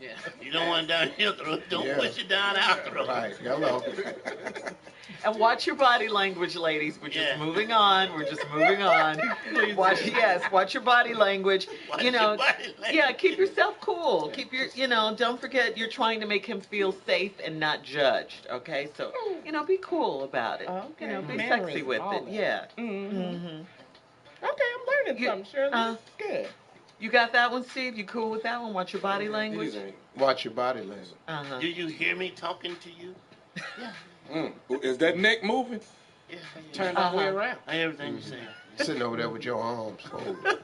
Yeah. You don't want it down your throat. Don't push it down our throat. Right. Hello. And watch your body language, ladies. We're just moving on. We're just moving on. Watch your body language. Watch you know, your body language. yeah, keep yourself cool. Keep your, don't forget you're trying to make him feel safe and not judged. Okay, so be cool about it. Okay. Be Manners sexy and with all it. that. Yeah. Okay, I'm learning something, Shirley. Good. You got that one, Steve? You cool with that one? Watch your body language. Watch your body language. Uh-huh. Do you hear me talking to you? Is that neck moving? Yeah. Turn all the way around. I hear everything you say. Sitting over there with your arms folded.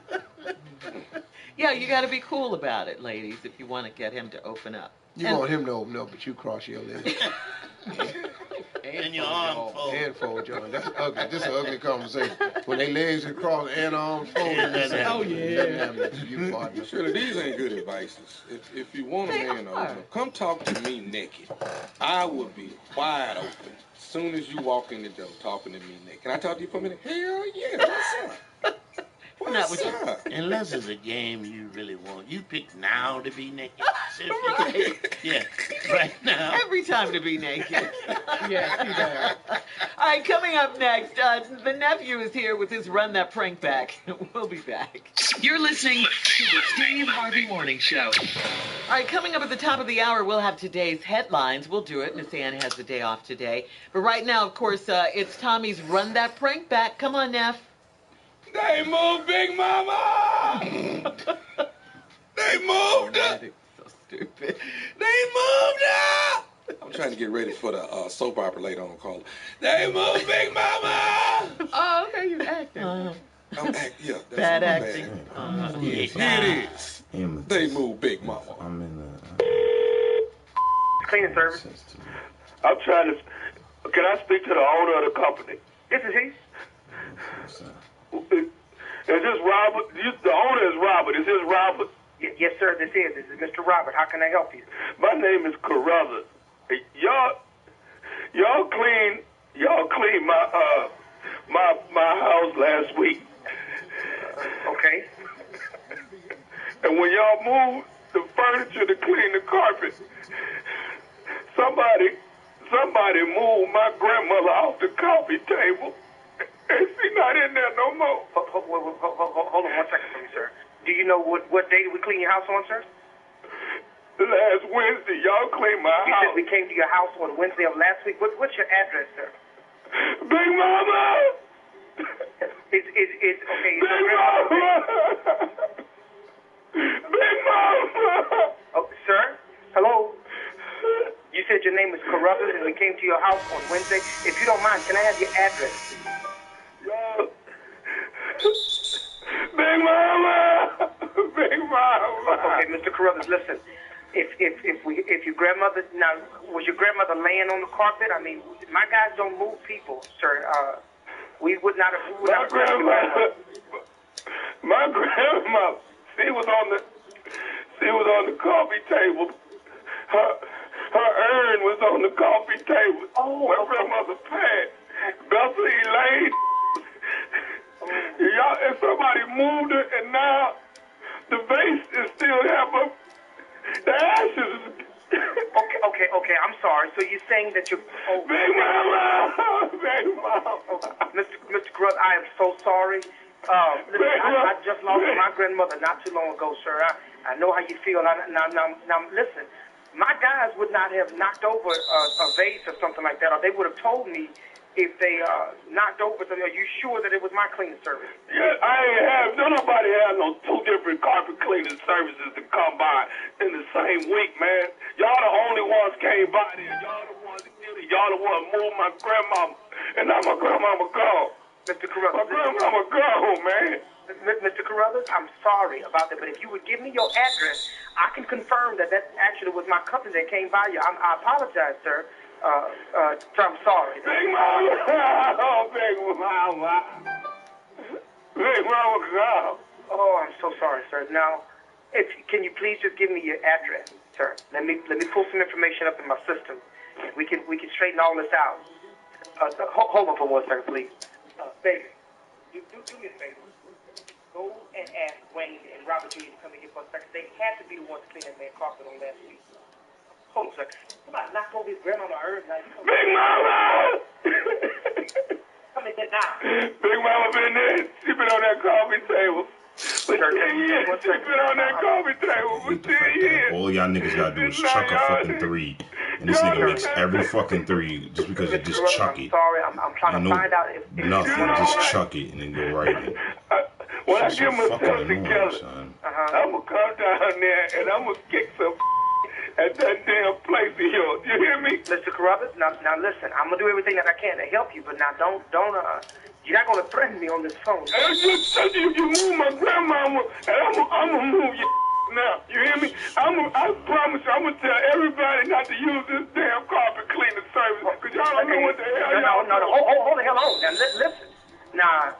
Yeah, you got to be cool about it, ladies, if you want to get him to open up. You want him to open up, but you cross your legs. And your arm fold. And fold, John. That's ugly. This is an ugly conversation. When they legs are crossed and arms folded. Oh, yeah. You partner. Surely these ain't good advices. If you want a man to open up, come talk to me naked. I will be wide open as soon as you walk in the door talking to me naked. Can I talk to you for a minute? Hell yeah. What's up? What's up? Unless it's a game you really want. You pick now to be naked. Seriously? Yeah, right now. Every time to be naked. Yes, he does. All right, coming up next, the nephew is here with his Run That Prank Back. We'll be back. You're listening to the Steve Harvey Morning Show. All right, coming up at the top of the hour, we'll have today's headlines. We'll do it. Miss Ann has the day off today. But right now, of course, it's Tommy's Run That Prank Back. Come on, Neff. They moved, Big Mama! They moved her! So stupid. They moved her! I'm trying to get ready for the soap opera later on called They Moved Big Mama! Oh, okay, you acting. I'm that's Bad my acting. bad. Here it is. They moved Big Mama. I'm in Cleaning service. I'm trying to. Can I speak to the owner of the company? This is he. Is this Robert? The owner is Robert. Is this Robert? Yes, sir, this is Mr. Robert. How can I help you? My name is Carruthers. Y'all clean my house last week. Okay. And when y'all moved the furniture to clean the carpet, somebody moved my grandmother off the coffee table. And she's not in there no more. Hold on 1 second for me, sir. Do you know what day did we clean your house on, sir? Last Wednesday, y'all cleaned my You house. said we came to your house on Wednesday of last week. What's your address, sir? Big Mama! It's okay. Big Mama! Big Mama! Oh, sir? Hello? You said your name is Carruthers and we came to your house on Wednesday. If you don't mind, can I have your address? Big Mama! Big Mama! Okay, Mr. Carruthers, listen. If your grandmother, now, was your grandmother laying on the carpet? I mean, my guys don't move people, sir. We would not have. My grandmother, she was on the coffee table. Her urn was on the coffee table. Oh, my grandmother passed. Bessie Elaine. Y'all, and somebody moved it, and now the vase is still there, but the ashes is... Okay, I'm sorry. So you're saying that you're... Big Mama! Big Mama! Mr. Grubb, I am so sorry. Listen, I just lost my grandmother not too long ago, sir. I know how you feel. Now, listen, my guys would not have knocked over a vase or something like that, or they would have told me if they knocked over something. Are you sure that it was my cleaning service? Yeah, I ain't have, nobody had no two different carpet cleaning services to come by in the same week, man. Y'all the only ones came by there. Y'all the ones that did it. Y'all the ones moved my grandmama, and now my grandmama gone. Mr. Carruthers. My grandmama gone, man. Mr. Carruthers, I'm sorry about that, but if you would give me your address, I can confirm that actually was my company that came by you. I apologize, sir. I'm sorry. Big Mama! Oh, Big Mama! Big Mama gone. Oh, I'm so sorry, sir. Now, can you please just give me your address, sir? Let me pull some information up in my system. We can straighten all this out. Hold on for 1 second, please. Baby, do me a favor. Go and ask Wayne and Robert Jr. to come in here for a second. They had to be the ones to clean that man carpet on last week. Hold on a second. Somebody knocked over his grandmama earth now. Big Mama! Come in here now. Big Mama been there. She been on that coffee table. For 10 years. She been on that coffee table for 10 years. All y'all niggas gotta do is chuck a fucking three. And this nigga makes every fucking three just because you just chuck it. I'm sorry, I'm trying to find out if nothing, just chuck it and then go right in. When I get myself together, I'm gonna come down there and I'm gonna kick some at that damn place of yours. You hear me? Mr. Carruthers, now listen, I'm gonna do everything that I can to help you, but now don't you're not gonna threaten me on this phone. You move my grandmama, and I'm gonna move you now. You hear me? I promise you, I'm gonna tell everybody not to use this damn carpet cleaning service, because y'all don't know what the hell y'all doing. No, hold the hell on. Now, listen. Now,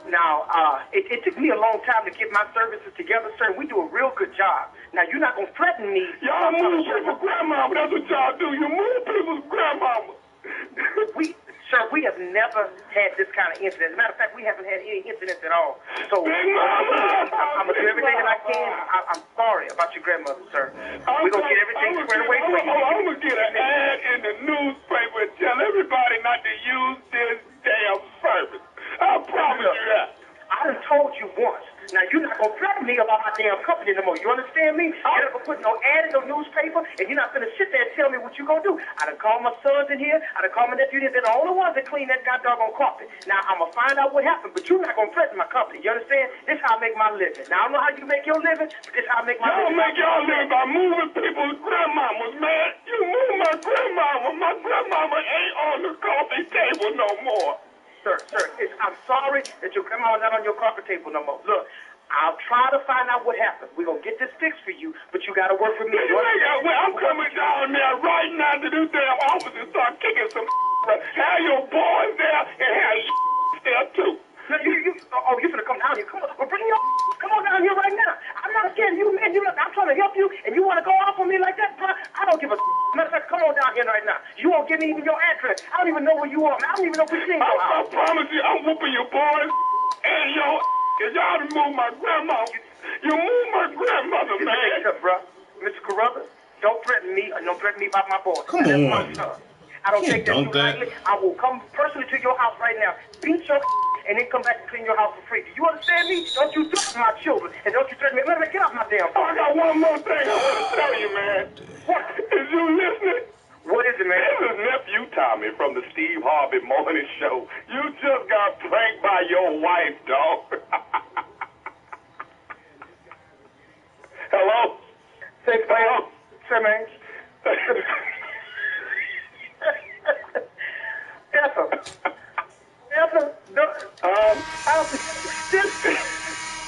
it took me a long time to get my services together, sir. We do a real good job. Now, you're not going to threaten me. Y'all move people's grandmama. That's what y'all do. You move people's grandmama. Sir, we have never had this kind of incident. As a matter of fact, we haven't had any incidents at all. So, Big Mama! I'm going to do everything that I can. I'm sorry about your grandmother, sir. We're going to get everything squared away for you. I'm going to get an ad in the newspaper and tell everybody not to use this damn service. I promise you that. I done told you once. Now, you're not going to threaten me about my damn company no more. You understand me? You're not going to put no ad in no newspaper, and you're not going to sit there and tell me what you're going to do. I done called my sons in here. I done called my nephew in here. They're the only ones that clean that goddamn carpet. Now, I'm going to find out what happened, but you're not going to threaten my company. You understand? This is how I make my living. Now, I don't know how you make your living, but this is how I make my living. Y'all make y'all living by moving people's grandmamas, man. You move my grandmama. My grandmama ain't on the coffee table no more. Sir, I'm sorry that your grandma's not on your carpet table no more. Look, I'll try to find out what happened. We're going to get this fixed for you, but you got to work for me. I'm coming down there right now to this damn office and start kicking some have your boys there and have there too. No, you're going to come down here. Come on down here right now. I'm not scared of you, man. I'm trying to help you, and you want to go off on me like that, bro? I don't give a matter of fact, come on down here right now. You won't give me even your address. I don't even know where you are, man. I don't even know which thing you are. I promise you, I'm whooping your boys and your if y'all move my grandma. You move my grandmother, man. Bro. Mr. Carruthers, don't threaten me or don't threaten me about my boy. Come on. I don't take that too lightly. I will come personally to your house right now, beat your and then come back and clean your house for free. Do you understand me? Don't you threaten my children, and don't you threaten me. Let me get off my damn phone. I got one more thing I want to tell you, man. What? Is you listening? What is it, man? This is nephew Tommy from the Steve Harvey Morning Show. You just got pranked by your wife, dog. Hello? Hello? Sir, man.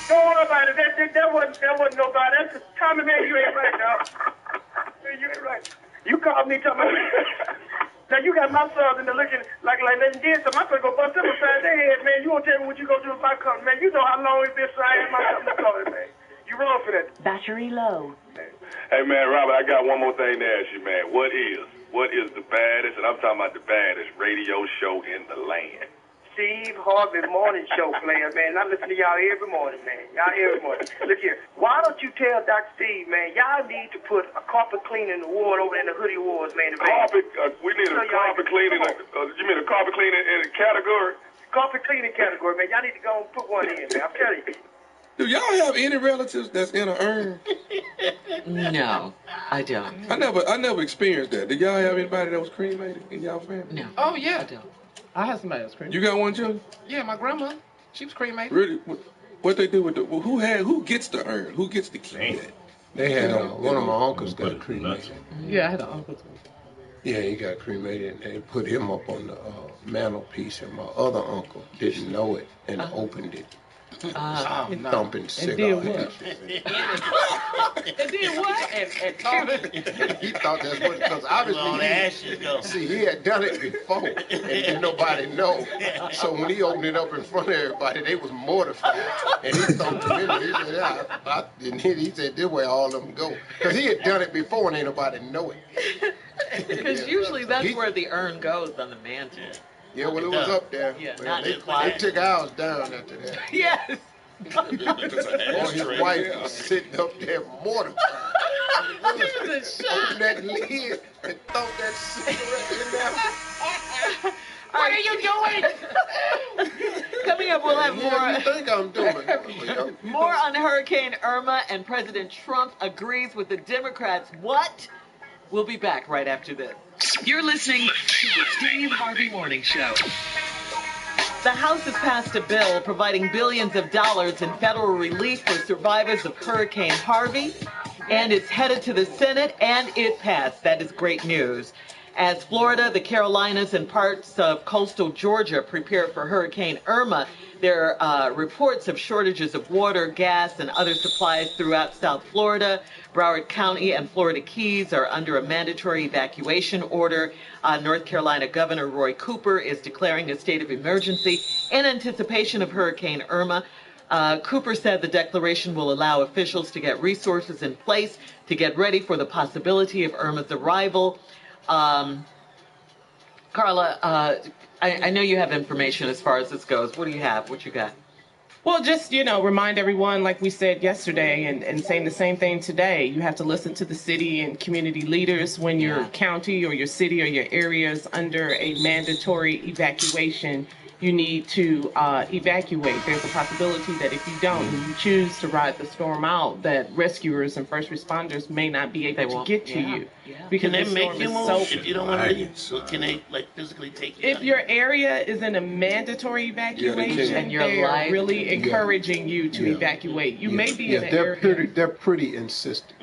Don't worry about it. That wasn't nobody. That's just Tommy, man. You ain't right now. You ain't right. You called me, Tommy. Now you got my sons in there looking like they did something. I'm gonna go bust them upside their head, man. You won't tell me what you gonna do with my company, man. You know how long it's been since I had my company started, man. You wrong for that. Battery low. Hey, man, Robert, I got one more thing to ask you, man. What is the baddest, and I'm talking about the baddest radio show in the land? Steve Harvey morning show player, man. I listen to y'all every morning, man. Y'all every morning. Look here. Why don't you tell Dr. Steve, man, y'all need to put a carpet cleaning award over in the hoodie awards, man. We need a carpet cleaning. You mean a carpet cleaning in a category? Carpet cleaning category, man. Y'all need to go and put one in, man. I'm telling you. Do y'all have any relatives that's in an urn? No, I don't. I never experienced that. Did y'all have anybody that was cremated in y'all family? No. Oh, yeah. I don't. I had somebody else cremated. You got one, Joe? Yeah, my grandma. She was cremated. Really? What they do with the? Who gets the urn? Who gets the key? They had one of my uncles got cremated. Yeah, I had an uncle too. Yeah, he got cremated, and they put him up on the mantelpiece, and my other uncle didn't know it and opened it. Thumping cigar. And did what? And talking. He thought that's what, because obviously, see, he had done it before, and didn't nobody know. So when he opened it up in front of everybody, they was mortified, and he thumped him in. He said, I didn't hit. He said, this way all of them go, because he had done it before, and ain't nobody know it. Because usually that's where the urn goes, on the mantle. Yeah, well, it was up there. Yeah, well, they took ours down after that. Yes. Or his wife was sitting up there mortified. Open that lid and throw that cigarette in there. What are you doing? Coming up, we'll have more. What do you think I'm doing? More on Hurricane Irma, and President Trump agrees with the Democrats. What? We'll be back right after this. You're listening to the Steve Harvey Morning Show. The House has passed a bill providing billions of dollars in federal relief for survivors of Hurricane Harvey, and it's headed to the Senate, and it passed. That is great news. As Florida, the Carolinas, and parts of coastal Georgia prepare for Hurricane Irma, there are reports of shortages of water, gas, and other supplies throughout South Florida. Broward County and Florida Keys are under a mandatory evacuation order. North Carolina Governor Roy Cooper is declaring a state of emergency in anticipation of Hurricane Irma. Cooper said the declaration will allow officials to get resources in place to get ready for the possibility of Irma's arrival. Carla, I know you have information as far as this goes. What do you have? What you got? Well, just, remind everyone, like we said yesterday, and saying the same thing today, you have to listen to the city and community leaders when your county or your city or your area is under a mandatory evacuation. You need to evacuate. There's a possibility that if you don't, and you choose to ride the storm out, that rescuers and first responders may not be able to get to you. Because can they make you move if you don't want to leave? So can they physically take you? If your area is in a mandatory evacuation, they are really encouraging you to evacuate. You may be in the area. They're pretty insistent.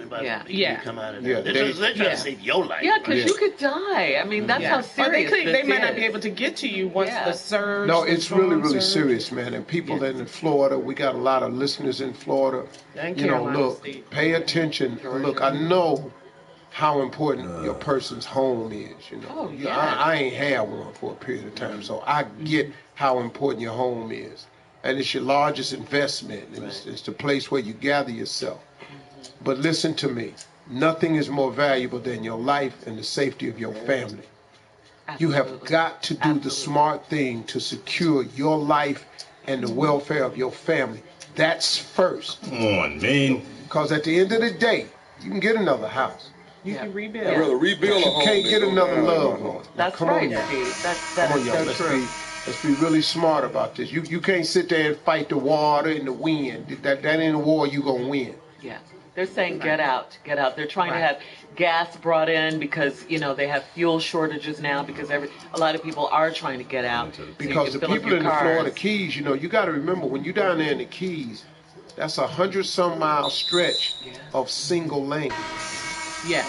Yeah. Come out of there. They're trying to save your life. Yeah, because you could die. I mean, that's how serious they might not be able to get to you once the surge. No, it's really serious, man. And people in Florida, we got a lot of listeners in Florida. Look, pay attention. Look, I know how important your person's home is. I ain't had one for a period of time, so I get how important your home is. And it's your largest investment. It's the place where you gather yourself. But listen to me. Nothing is more valuable than your life and the safety of your family. You have got to do the smart thing to secure your life and the welfare of your family. That's first. Come on, man. Because at the end of the day, you can get another house. You can rebuild. I'd rather rebuild a home. You can't get another loved one. That's right, Steve. That's so true. Let's be really smart about this. You can't sit there and fight the water and the wind. That ain't a war you gonna win. Yeah. They're saying get out, get out. They're trying to have gas brought in because, they have fuel shortages now because a lot of people are trying to get out. Because the people in the Florida Keys, you got to remember, when you're down there in the Keys, that's 100-some mile stretch of single lane. Yeah.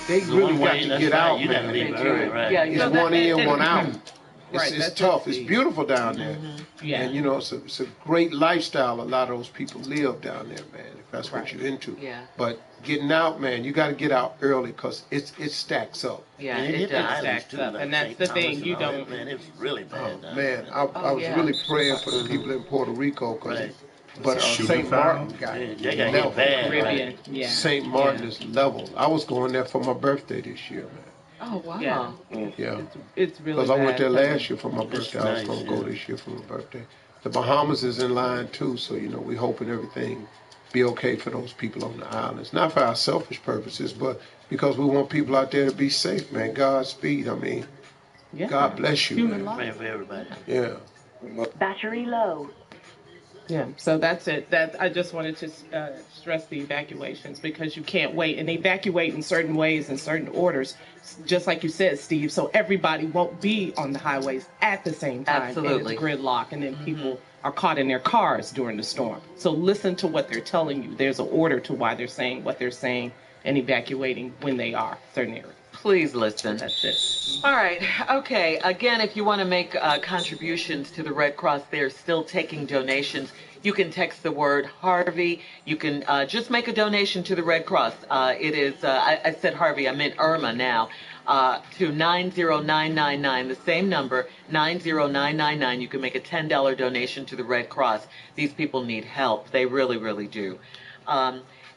They really got to get out, man. It's one in, one out. It's tough. It's beautiful down there. Yeah. And, it's a great lifestyle a lot of those people live down there, man, if that's what you're into. Yeah. But getting out, man, you got to get out early because it stacks up. Yeah, it does. Stacks up. And that's the thing. You don't. Man, it's really bad. Oh, man, I was really praying for the people in Puerto Rico but St. Martin got Caribbean. Yeah. St. Martin is level. I was going there for my birthday this year, man. Oh, wow. Yeah. Yeah. It's really Because I went there bad. last year for my birthday. I was nice, going to go this year for my birthday. The Bahamas is in line too, so you know we hoping everything be okay for those people on the islands. Not for our selfish purposes, but because we want people out there to be safe, man. Godspeed. I mean, Yeah. God bless you, Human man. life. For everybody. Yeah. Battery low. Yeah, so that's it. That I just wanted to stress the evacuations because you can't wait, and they evacuate in certain ways and certain orders, just like you said, Steve. So everybody won't be on the highways at the same time, Absolutely. and it's gridlock, and then people are caught in their cars during the storm. So listen to what they're telling you. There's an order to why they're saying what they're saying and evacuating when they are certain areas. Please listen. That's it. All right. Okay. Again, if you want to make contributions to the Red Cross, they're still taking donations. You can text the word Harvey. You can just make a donation to the Red Cross. It is, I said Harvey, I meant Irma now, to 90999, the same number, 90999. You can make a $10 donation to the Red Cross. These people need help. They really, really do.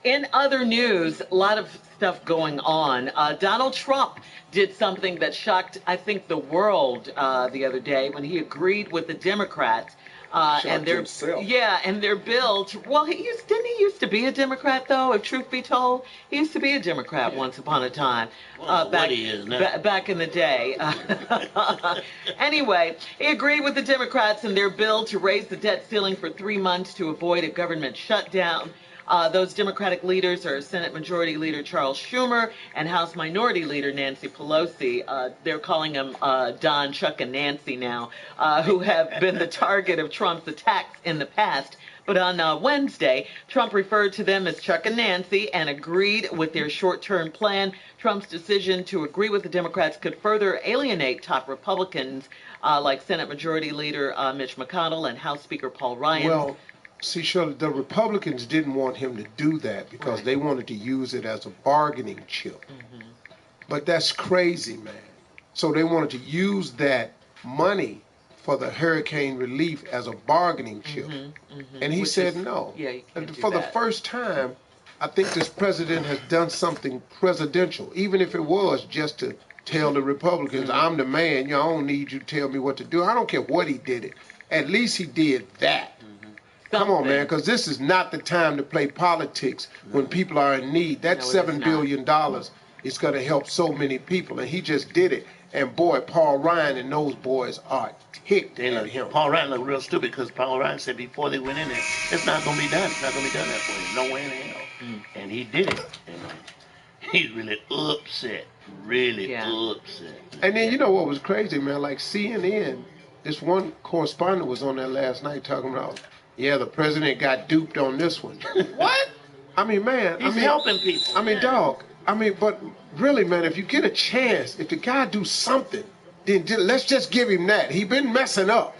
In other news, a lot of stuff going on. Donald Trump did something that shocked, I think, the world the other day when he agreed with the Democrats. And their bill. Well, didn't he used to be a Democrat though? If truth be told, he used to be a Democrat once upon a time. Back in the day. Anyway, he agreed with the Democrats in their bill to raise the debt ceiling for 3 months to avoid a government shutdown. Those Democratic leaders are Senate Majority Leader Charles Schumer and House Minority Leader Nancy Pelosi. They're calling them Don, Chuck, and Nancy now, who have been the target of Trump's attacks in the past. But on Wednesday, Trump referred to them as Chuck and Nancy and agreed with their short-term plan. Trump's decision to agree with the Democrats could further alienate top Republicans like Senate Majority Leader Mitch McConnell and House Speaker Paul Ryan. Well, see, Shirley, the Republicans didn't want him to do that because they wanted to use it as a bargaining chip. But that's crazy, man. So they wanted to use that money for the hurricane relief as a bargaining chip. And he said no. Yeah, you can't And do for the that. first time, I think this president has done something presidential, even if it was just to tell the Republicans, I'm the man, I don't need you to tell me what to do. I don't care what he did it. At least he did that. Come on, man, because this is not the time to play politics when people are in need. That $7 billion is going to help so many people, and he just did it. And boy, Paul Ryan and those boys are ticked at him. Paul Ryan looked real stupid because Paul Ryan said before they went in there, it's not going to be done. It's not going to be done that way. No way in hell. And he did it. And he's really upset. Really upset. And then you know what was crazy, man? Like CNN, this one correspondent was on there last night talking about, yeah, the president got duped on this one. What? I mean, man. He's helping people. I mean, dog. I mean, but really, man, if you get a chance, if the guy do something, then let's just give him that. He been messing up.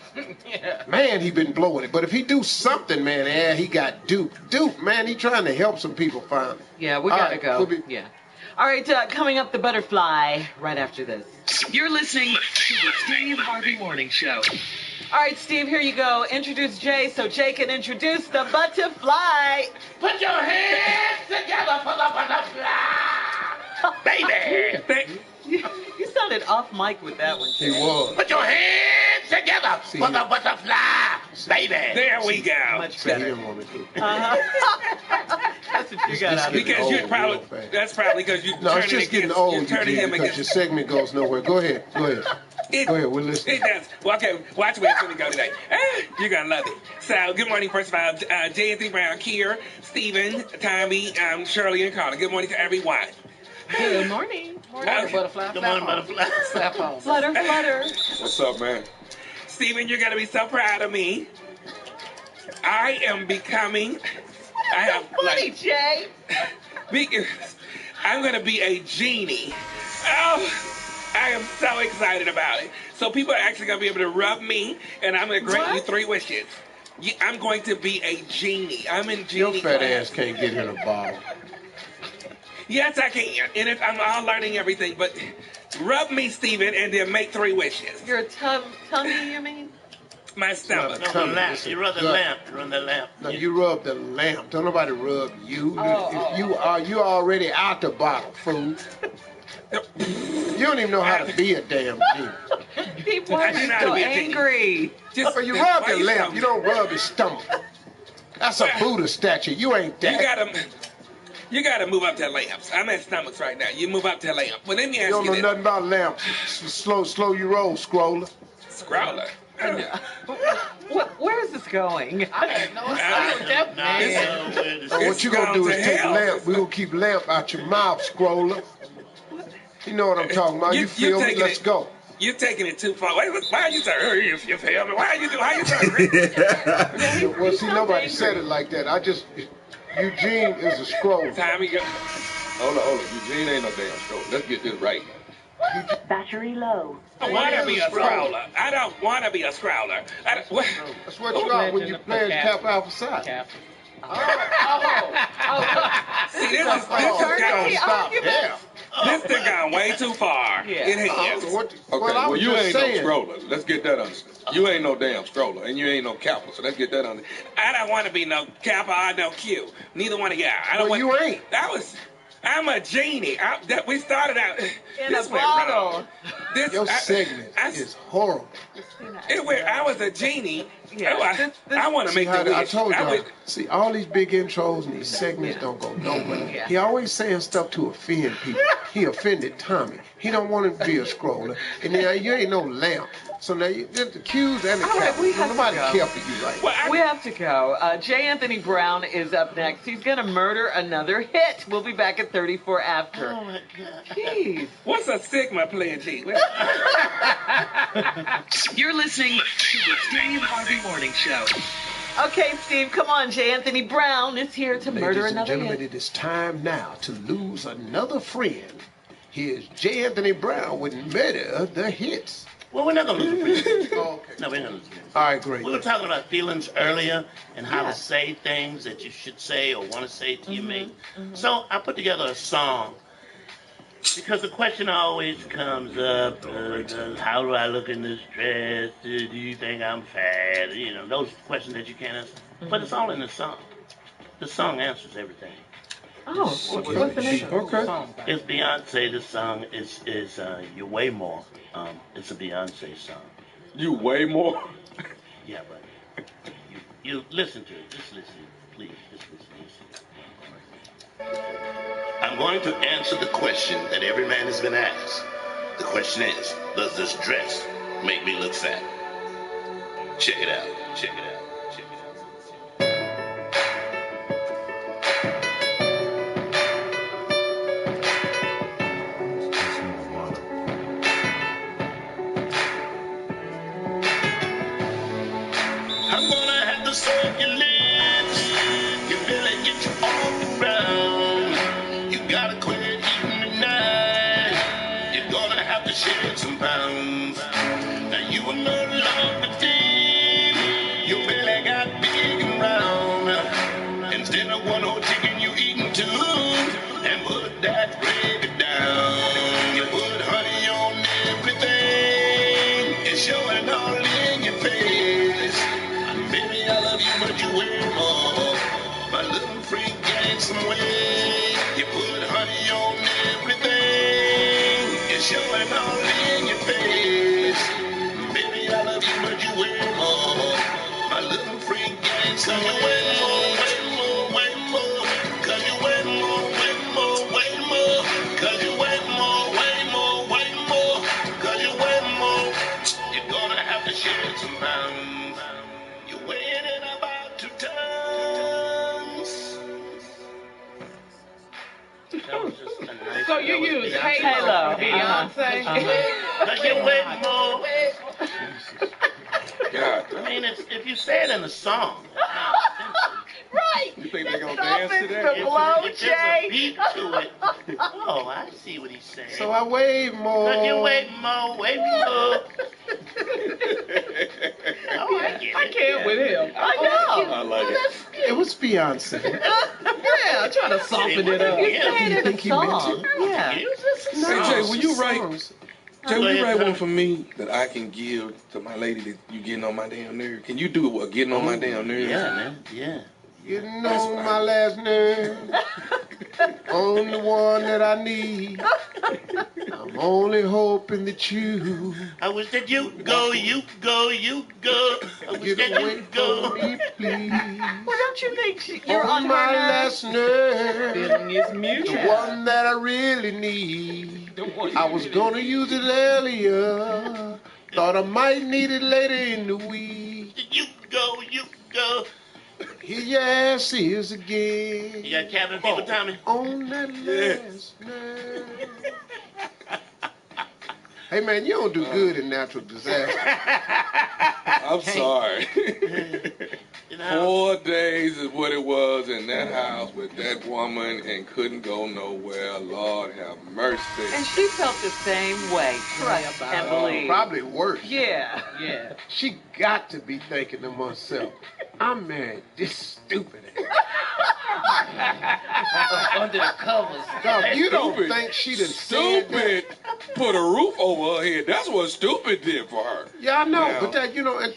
Man, he been blowing it. But if he do something, man, he got duped. Duped, man, he trying to help some people finally. Yeah, we gotta go. Yeah. All right, coming up, the butterfly right after this. You're listening to the Steve Harvey Morning Show. All right, Steve, here you go. Introduce Jay so Jay can introduce the butterfly. Put your hands together for the butterfly, baby. You sounded off mic with that one, Jay. He was. Put your hands together for the butterfly, baby. There we go. Much better. He didn't want me to. That's what you got out of it. Because you probably, that's probably because you No, it's turning just getting against, old, you're turning him because against. your segment goes nowhere. Go ahead. Go ahead. Go ahead. We're listening. It does. Well, okay, watch where it's going to go today. You're going to love it. So, good morning, first of all. Jay Anthony Brown here, Stephen, Tommy, Shirley, and Carla. Good morning to everyone. Good morning. Okay. Butterfly. Come on, butterfly. Slap on. Flutter, flutter. What's up, man? Stephen, you're going to be so proud of me. I am becoming... I have, Funny, Jay. I'm going to be a genie. Oh, I am so excited about it. So people are actually going to be able to rub me, and I'm going to grant you 3 wishes. I'm going to be a genie. I'm in genie Your fat class. ass can't get in a bottle. Yes, I can. And I'm all learning everything. But rub me, Stephen, and then make 3 wishes. Your tummy, you mean? My stomach. No, the lamp. You rub the lamp. You rub the lamp. No, you rub the lamp. Don't nobody rub you. If you are already out the bottle, fool. You don't even know how to be a damn genius. Why are you so angry? Just when you rub your lamp, you don't rub his stomach. That's a Buddha statue. You ain't that. You gotta move up to lamps. I'm at stomachs right now. You move up to lamp. Well, let me ask you don't know nothing about lamps. Slow you roll, scroller. Scroller? Where is this going? I have no idea. What you gonna do is take lamp. We gonna keep lamp out your mouth, scroller. You know what I'm talking about. You feel me? Let's go. You're taking it too far. Why are you saying, you feel me? How you doing? Well, see, nobody said it like that. Eugene is a scroll. Tommy, hold on. Eugene ain't no damn scroll. Let's get this right. Battery low. I want to be a scrawler. I don't want to be a scrawler. That's what you are when you play Kappa Alpha Psi. See, this thing gone way too far. It has. Well, you ain't no scroller. Let's get that understood. You ain't no damn scroller, and you ain't no Kappa, so let's get that understood. I don't want to be no Kappa or no Q. Neither one of y'all. You ain't. I'm a genie. We started out in a bottle. Your segment is horrible. I was a genie. I want to make the wish. I told y'all. See, all these big intros and these segments don't go nowhere. He always saying stuff to offend people. He offended Tommy. He don't want him to be a scroller. And now you ain't no lamp. So now you the Q's and the Kappa. Nobody care for you right now. We have to go. J. Anthony Brown is up next. He's going to murder another hit. We'll be back at 34 after. Oh, my God. Jeez. What's a Sigma playing G? You're listening to the Steve Harvey Morning Show. Okay, Steve, come on. J. Anthony Brown is here to murder another hit. Ladies and gentlemen, it is time now to lose another friend. Here's J. Anthony Brown with Murder the Hits. Well, we're not going to lose a friend. Okay. No, we're not going to lose a friend. All right, great. We were talking about feelings earlier and how to say things that you should say or want to say to your mate. So I put together a song because the question always comes up, how do I look in this dress? Do you think I'm fat? You know, those questions that you can't answer. But it's all in the song. The song answers everything. Oh, what's the name? Okay. It's Beyonce. The song is You Way More. It's a Beyonce song. You way more? Yeah, but you listen to it. Just listen, please. Just listen. I'm going to answer the question that every man has been asked. The question is, does this dress make me look fat? Check it out. Check it out. Check it out. I'm gonna have to soak your lips. You really get you all around. You gotta quit eating tonight. You're gonna have to shed some pounds. Now you are no longer thin. You really got big and round. Instead of one whole chicken, you eating two. And put that gravy down. You put honey on everything. It's showing all in your face. Baby, I love you, but you weigh more. My little freak gained some weight. You put honey on everything. It's showing all in your face. Baby, I love you, but you weigh more. My little freak gained some weight. Way more. Cause you weigh more, way more, way more. Cause you weigh more, way more, way more. Cause you weigh more. You're gonna have to shed some pounds. You're weighing in about 2 tons. That was just a nice. So you use Halo. Beyonce. Cause you weigh more. God. I mean, if you say it in a song. Right. You think they're going to dance to that? The blow, If Jay. there's a beat to it. Oh, I see what he's saying. So I weigh more. Cause you weigh more, way more. Oh, I get it. I can't with him. I know. I like it. It was Beyonce. Yeah, trying to soften it up. You say it in think a he meant song. Yeah. Hey, Jay, will you write? Jay, will you ahead, write one Tom. for me that I can give to my lady that you getting on my damn nerve? Can you do it? Getting on my damn nerve? Yeah, man. Yeah. Getting on my last nerve. On the one that I need. I'm only hoping that you. I wish that you go. I wish Get that away you go. from me, please. Well, don't you think you're on on my her last nerve. Feeling is mutual. The one that I really need. I was gonna use it earlier. Thought I might need it later in the week. You go. Here your ass is again. You got cabin fever, Tommy? On that last nerve. Hey man, you don't do good in natural disaster. I'm sorry. 4 days is what it was in that house with that woman and couldn't go nowhere. Lord have mercy. And she felt the same way. Trust and believe. Probably worse. Yeah. She got to be thinking to herself, I married this stupid ass. Under the covers. Dog, you don't think she done said that? Stupid put a roof over her head. That's what stupid did for her. Yeah, I know, Now, but that, and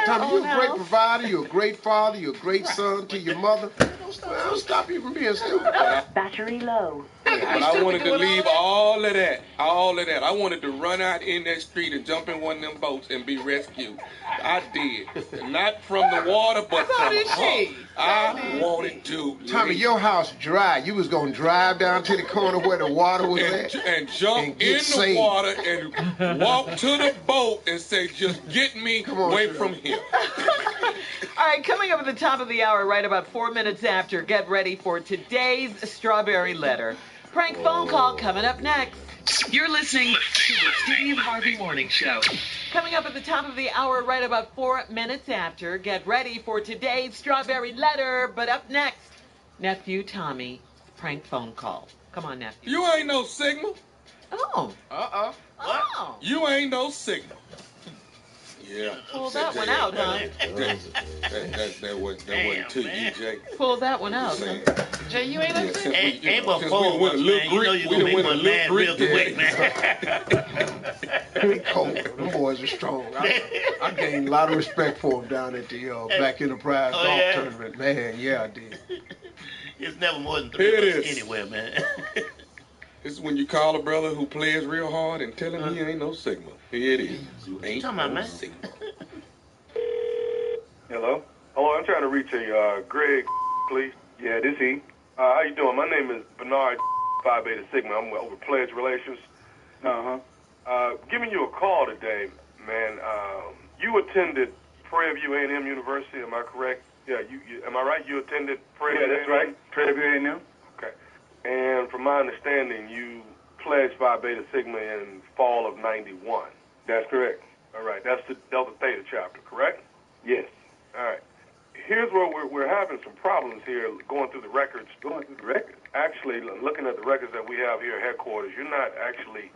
Tommy, you're a great provider, you're a great father, you're a great son to your mother. Don't stop you from being stupid. Battery low. But I wanted to leave all of that. I wanted to run out in that street and jump in one of them boats and be rescued. I did. Not from the water, but from her. I wanted to. Tommy, your house dry. You was going to drive down to the corner where the water was at. And jump in the water and walk to the boat and say, just get me away from here. All right, coming up at the top of the hour, right about 4 minutes after, get ready for today's Strawberry Letter. Prank phone call coming up next. You're listening to the Steve Harvey Morning Show. Coming up at the top of the hour, right about 4 minutes after, get ready for today's Strawberry Letter. But up next, Nephew Tommy, prank phone call. Come on, nephew. You ain't no signal. Oh. Uh-oh. Oh. You ain't no signal. Yeah. Pull that one out, huh? That wasn't to you, Jay. Pull that one out, huh? Jay, you ain't upset? Ain't but 4 months, man. You know you're going to make one mad real quick, man. They cold. Them boys are strong. I gained a lot of respect for them down at the Black Enterprise golf tournament. Man, yeah, I did. It's never more than 3 months anywhere, man. This is when you call a brother who plays real hard and tell him he ain't no signal. Here it is. You ain't no signal. Hello? Hello, I'm trying to reach a Greg, please. Yeah, this he. How you doing? My name is Bernard Phi Beta Sigma. I'm over Pledge Relations. Giving you a call today, man. You attended Prairie View A&M University, am I correct? Yeah, you am I right? You attended Prairie View? Yeah, that's right. Prairie View A&M. Okay. And from my understanding, you pledged Phi Beta Sigma in fall of '91. That's correct. All right. That's the Delta Theta chapter, correct? Yes. All right. Here's where we're having some problems here going through the records. Actually, looking at the records that we have here at headquarters, you're not actually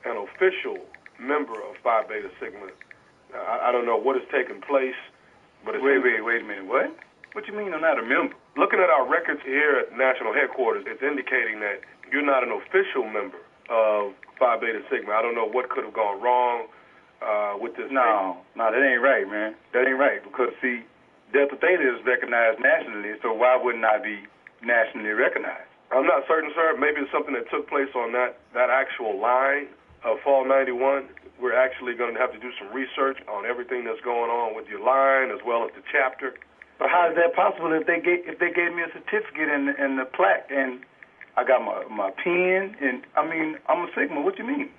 an official member of Phi Beta Sigma. I don't know what has taken place, but it's... Wait a minute. What? What you mean I'm not a member? Looking at our records here at national headquarters, it's indicating that you're not an official member of Phi Beta Sigma. I don't know what could have gone wrong with this. No, that ain't right, man. That ain't right, because, see, Delta Theta is recognized nationally, so why wouldn't I be nationally recognized? I'm not certain, sir. Maybe it's something that took place on that actual line of fall '91. We're actually going to have to do some research on everything that's going on with your line as well as the chapter. But how is that possible if they gave me a certificate and the plaque and I got my pen and I'm a Sigma? What you mean?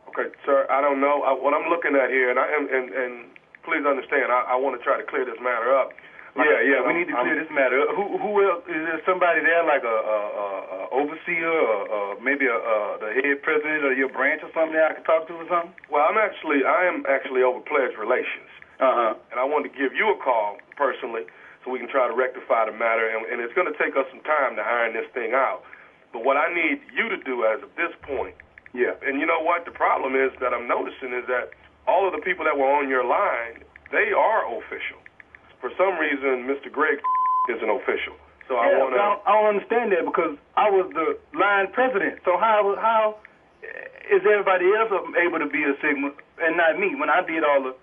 Okay, sir, I don't know. What I'm looking at here, and please understand, I want to try to clear this matter up. Yeah, we need to clear this matter up. Who else? Is there somebody there like a overseer or maybe the head president of your branch or something that I could talk to or something? Well, I am actually over Pledge Relations. And I wanted to give you a call personally so we can try to rectify the matter, and it's going to take us some time to iron this thing out. But what I need you to do as of this point, and you know what? The problem is that I'm noticing is that all of the people that were on your line, they are official. For some reason, Mr. Greg isn't official. So I don't understand that because I was the line president. So how is everybody else able to be a Sigma and not me when I did all the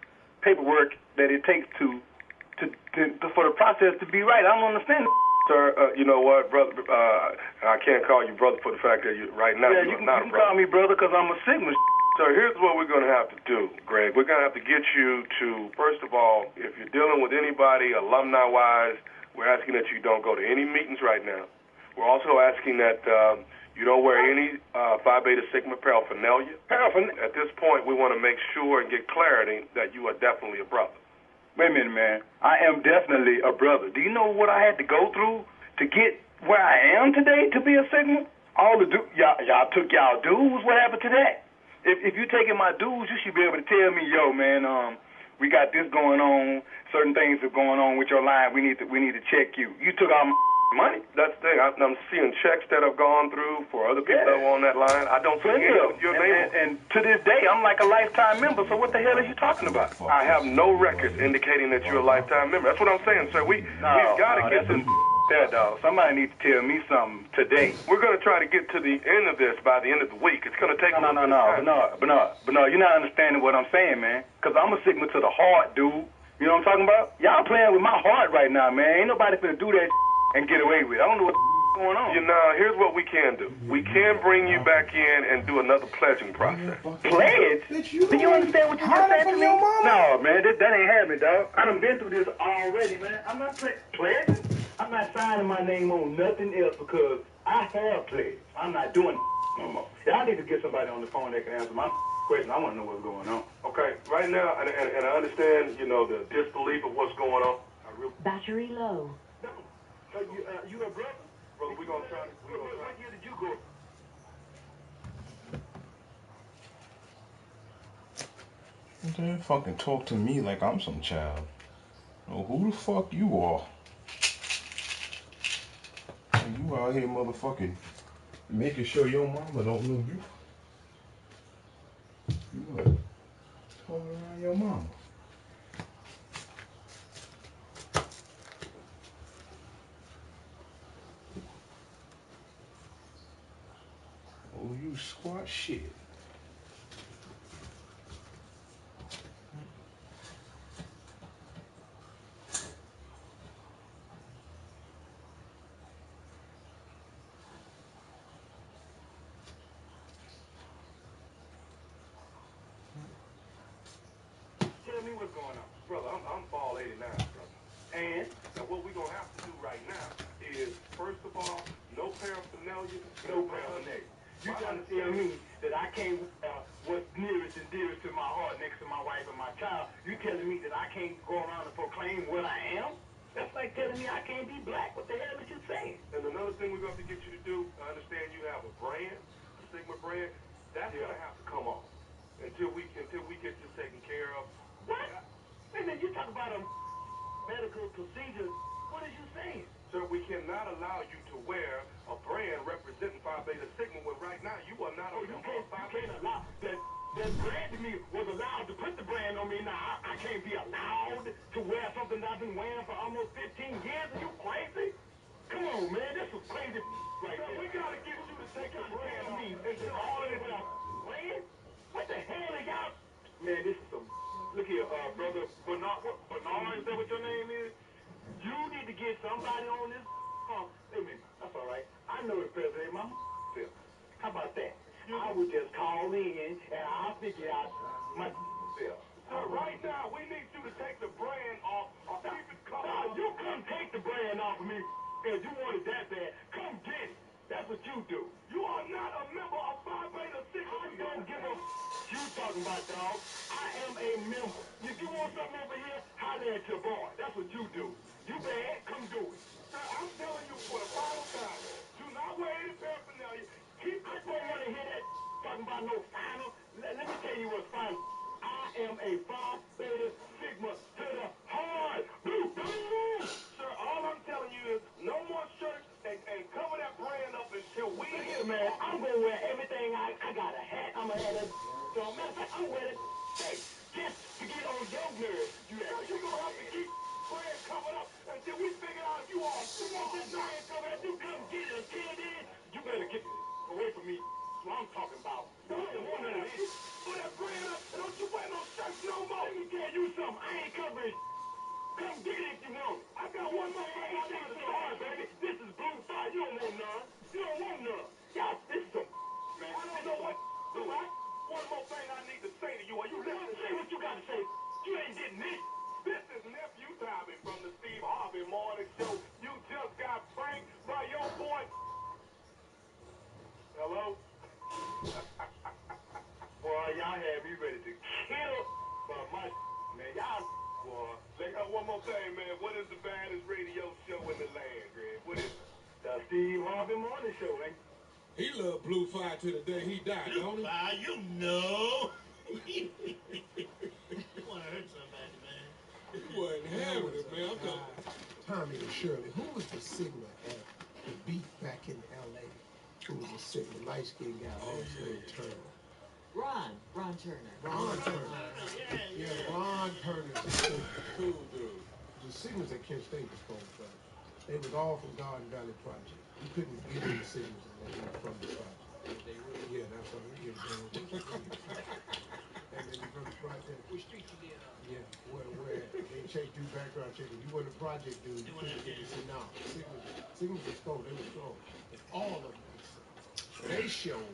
paperwork that it takes for the process to be right? I don't understand. Sir, you know what, brother? I can't call you brother for the fact that right now you're not a brother. You can call me brother because I'm a Sigma. So here's what we're going to have to do, Greg. We're going to have to get you to, first of all, if you're dealing with anybody alumni-wise, we're asking that you don't go to any meetings right now. We're also asking that you don't wear any Phi Beta Sigma paraphernalia. At this point, we want to make sure and get clarity that you are definitely a brother. Wait a minute, man. I am definitely a brother. Do you know what I had to go through to get where I am today to be a Sigma? All the y'all took y'all dues. What happened to that? If you taking my dues, you should be able to tell me, yo, man, we got this going on. Certain things are going on with your line. We need to check you. You took all my money. That's the thing. I'm seeing checks that have gone through for other people that were on that line. I don't see any of your name. And to this day, I'm like a lifetime member. So what the hell are you talking about? I have no records indicating that you're a lifetime member. That's what I'm saying, sir. We've got to get this. There, dog. Somebody needs to tell me something today. We're going to try to get to the end of this by the end of the week. It's going to take No, you're not understanding what I'm saying, man. Because I'm a Sigma to the heart, dude. You know what I'm talking about? Y'all playing with my heart right now, man. Ain't nobody finna do that and get away with it. I don't know what's going on. You know, here's what we can do. We can bring you back in and do another pledging process. Pledge? Do you understand what you just said to me? No, man, that ain't happening, dog. I done been through this already, man. I'm not pledging. I'm not signing my name on nothing else because I have pledged. I'm not doing no more. Y'all need to get somebody on the phone that can answer my question. I want to know what's going on. Okay, right now, and I understand, you know, the disbelief of what's going on. Battery low. No. You a brother? Brother, we're going to try to... What year did you go? Don't fucking talk to me like I'm some child. Oh, who the fuck you are? You out here motherfucking making sure your mama don't know you. You what? Talking around your mama. Oh, you squat shit. Tell me what's going on. Brother, I'm fall 89, brother. And now what we're going to have to do right now is, first of all, no paraphernalia. No paraphernalia. You trying to tell me that I can't what's nearest and dearest to my heart next to my wife and my child? You telling me that I can't go around and proclaim what I am? That's like telling me I can't be black. What the hell is you saying? And another thing we're going to have to get you to do, I understand you have a brand, a Sigma brand. That's going to have to come off until we get this taken care of. What? Wait a minute, you talk about a medical procedure. What is you saying? Sir, we cannot allow you to wear a brand representing Phi Beta Sigma when right now you are not a member of Phi Beta. You can't allow that brand to me was allowed to put the brand on me. Now I can't be allowed to wear something that I've been wearing for almost 15 years. Are you crazy? Come on, man, this is crazy right there. We gotta get you to take the brand off until all of this brand? What the hell are y'all? Man, this is some. Look here, brother Bernard, is that what your name is? You need to get somebody on this phone. Wait a minute, that's all right. I know the president, my self. How about that? I would just call in and I'll figure out my self. So right now, we need you to take the brand off or keep it covered. Now, you come take the brand off of me if you want it that bad. Come get it. That's what you do. You are not a member of Phi Beta Sigma. I don't give a you talking about, dog. I am a member. If you want something over here, holler at your boy. That's what you do. You bad, come do it. Sir, I'm telling you for the final time, do not wear any paraphernalia. I don't want to hear that talking about no final. Let me tell you what's final. I am a Phi Beta Sigma to the heart. Sir, all I'm telling you is no more shirts and cover that brand up until we here, man. I'm going to wear everything. I got a hat. I'm going to have that on. Matter of fact, I'm wearing that just to get on your nerves. You're going to have to keep brand covered up until we figure out if you are. You want this brand covered up? You come get it. Until then, you better get away from me. That's what I'm talking about. Don't want none of this. Put that brand up and don't you wear no shirts no more. Let me tell you something. I ain't covering. Come get it if you want. I got one more thing I need to start, baby. Man, y'all boy. Check out one more thing, man. What is the baddest radio show in the land, Greg? What is it? The Steve Harvey Morning Show, ain't it? He loved Blue Fire to the day he died, don't he? Fire, you know. You want to hurt somebody, man. He wasn't having it, man. I'm talking. Tommy and Shirley, who was the Sigma at the beat back in L.A.? Who was a Sigma, light-skinned guy, last name Turner? Ron Turner. Ron Turner. Yeah, Ron Turner's a Sigma. Cool dude. The Sigmas at Kent State was called from. They was all from Garden Valley Project. You couldn't get in the Sigmas unless you were from the project. Yeah, that's what he was doing. And then you from the project. Which street you did? Yeah, where they checked you background check. If you wasn't a project dude, you couldn't get to say no. Sigmas was cold. They were cold. And all of them. They showed.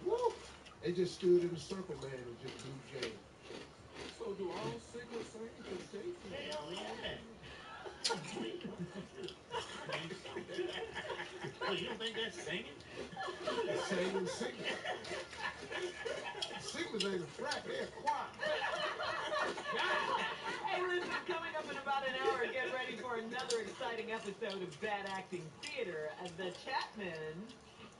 Woo! They just stood in a circle, man, and just do J. So do all Sigma sing to Jason? Hell yeah. Oh, you don't think that's singing? Singing. Sigmas ain't a frat, they're a choir. Hey, listen, coming up in about an hour, get ready for another exciting episode of Bad Acting Theater at the Chapman.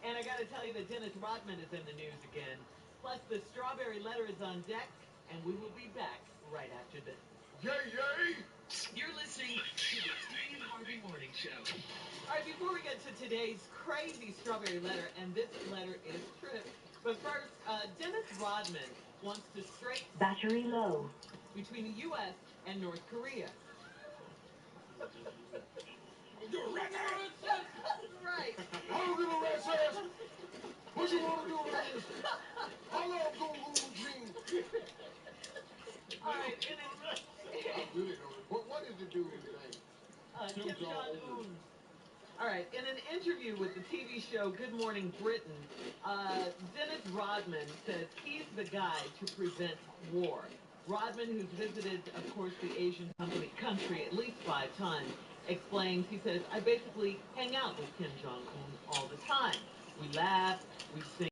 And I got to tell you that Dennis Rodman is in the news again. Plus, the Strawberry Letter is on deck, and we will be back right after this. Yay, yay! You're listening to the Steve Harvey Morning Show. All right, before we get to today's crazy Strawberry Letter, and this letter is true, but first, Dennis Rodman wants to straighten Battery low. between the U.S. and North Korea. You a rat ass! Right. I don't give a rat's ass. What you want to do with this? I love Google Jean. All right, I really don't. What is the dude's name? Kim Jong-un. All right, in an interview with the TV show Good Morning Britain, Dennis Rodman says he's the guy to prevent war. Rodman, who's visited, of course, the Asian country at least 5 times, explains, he says, I basically hang out with Kim Jong-un all the time. We laugh, we sing.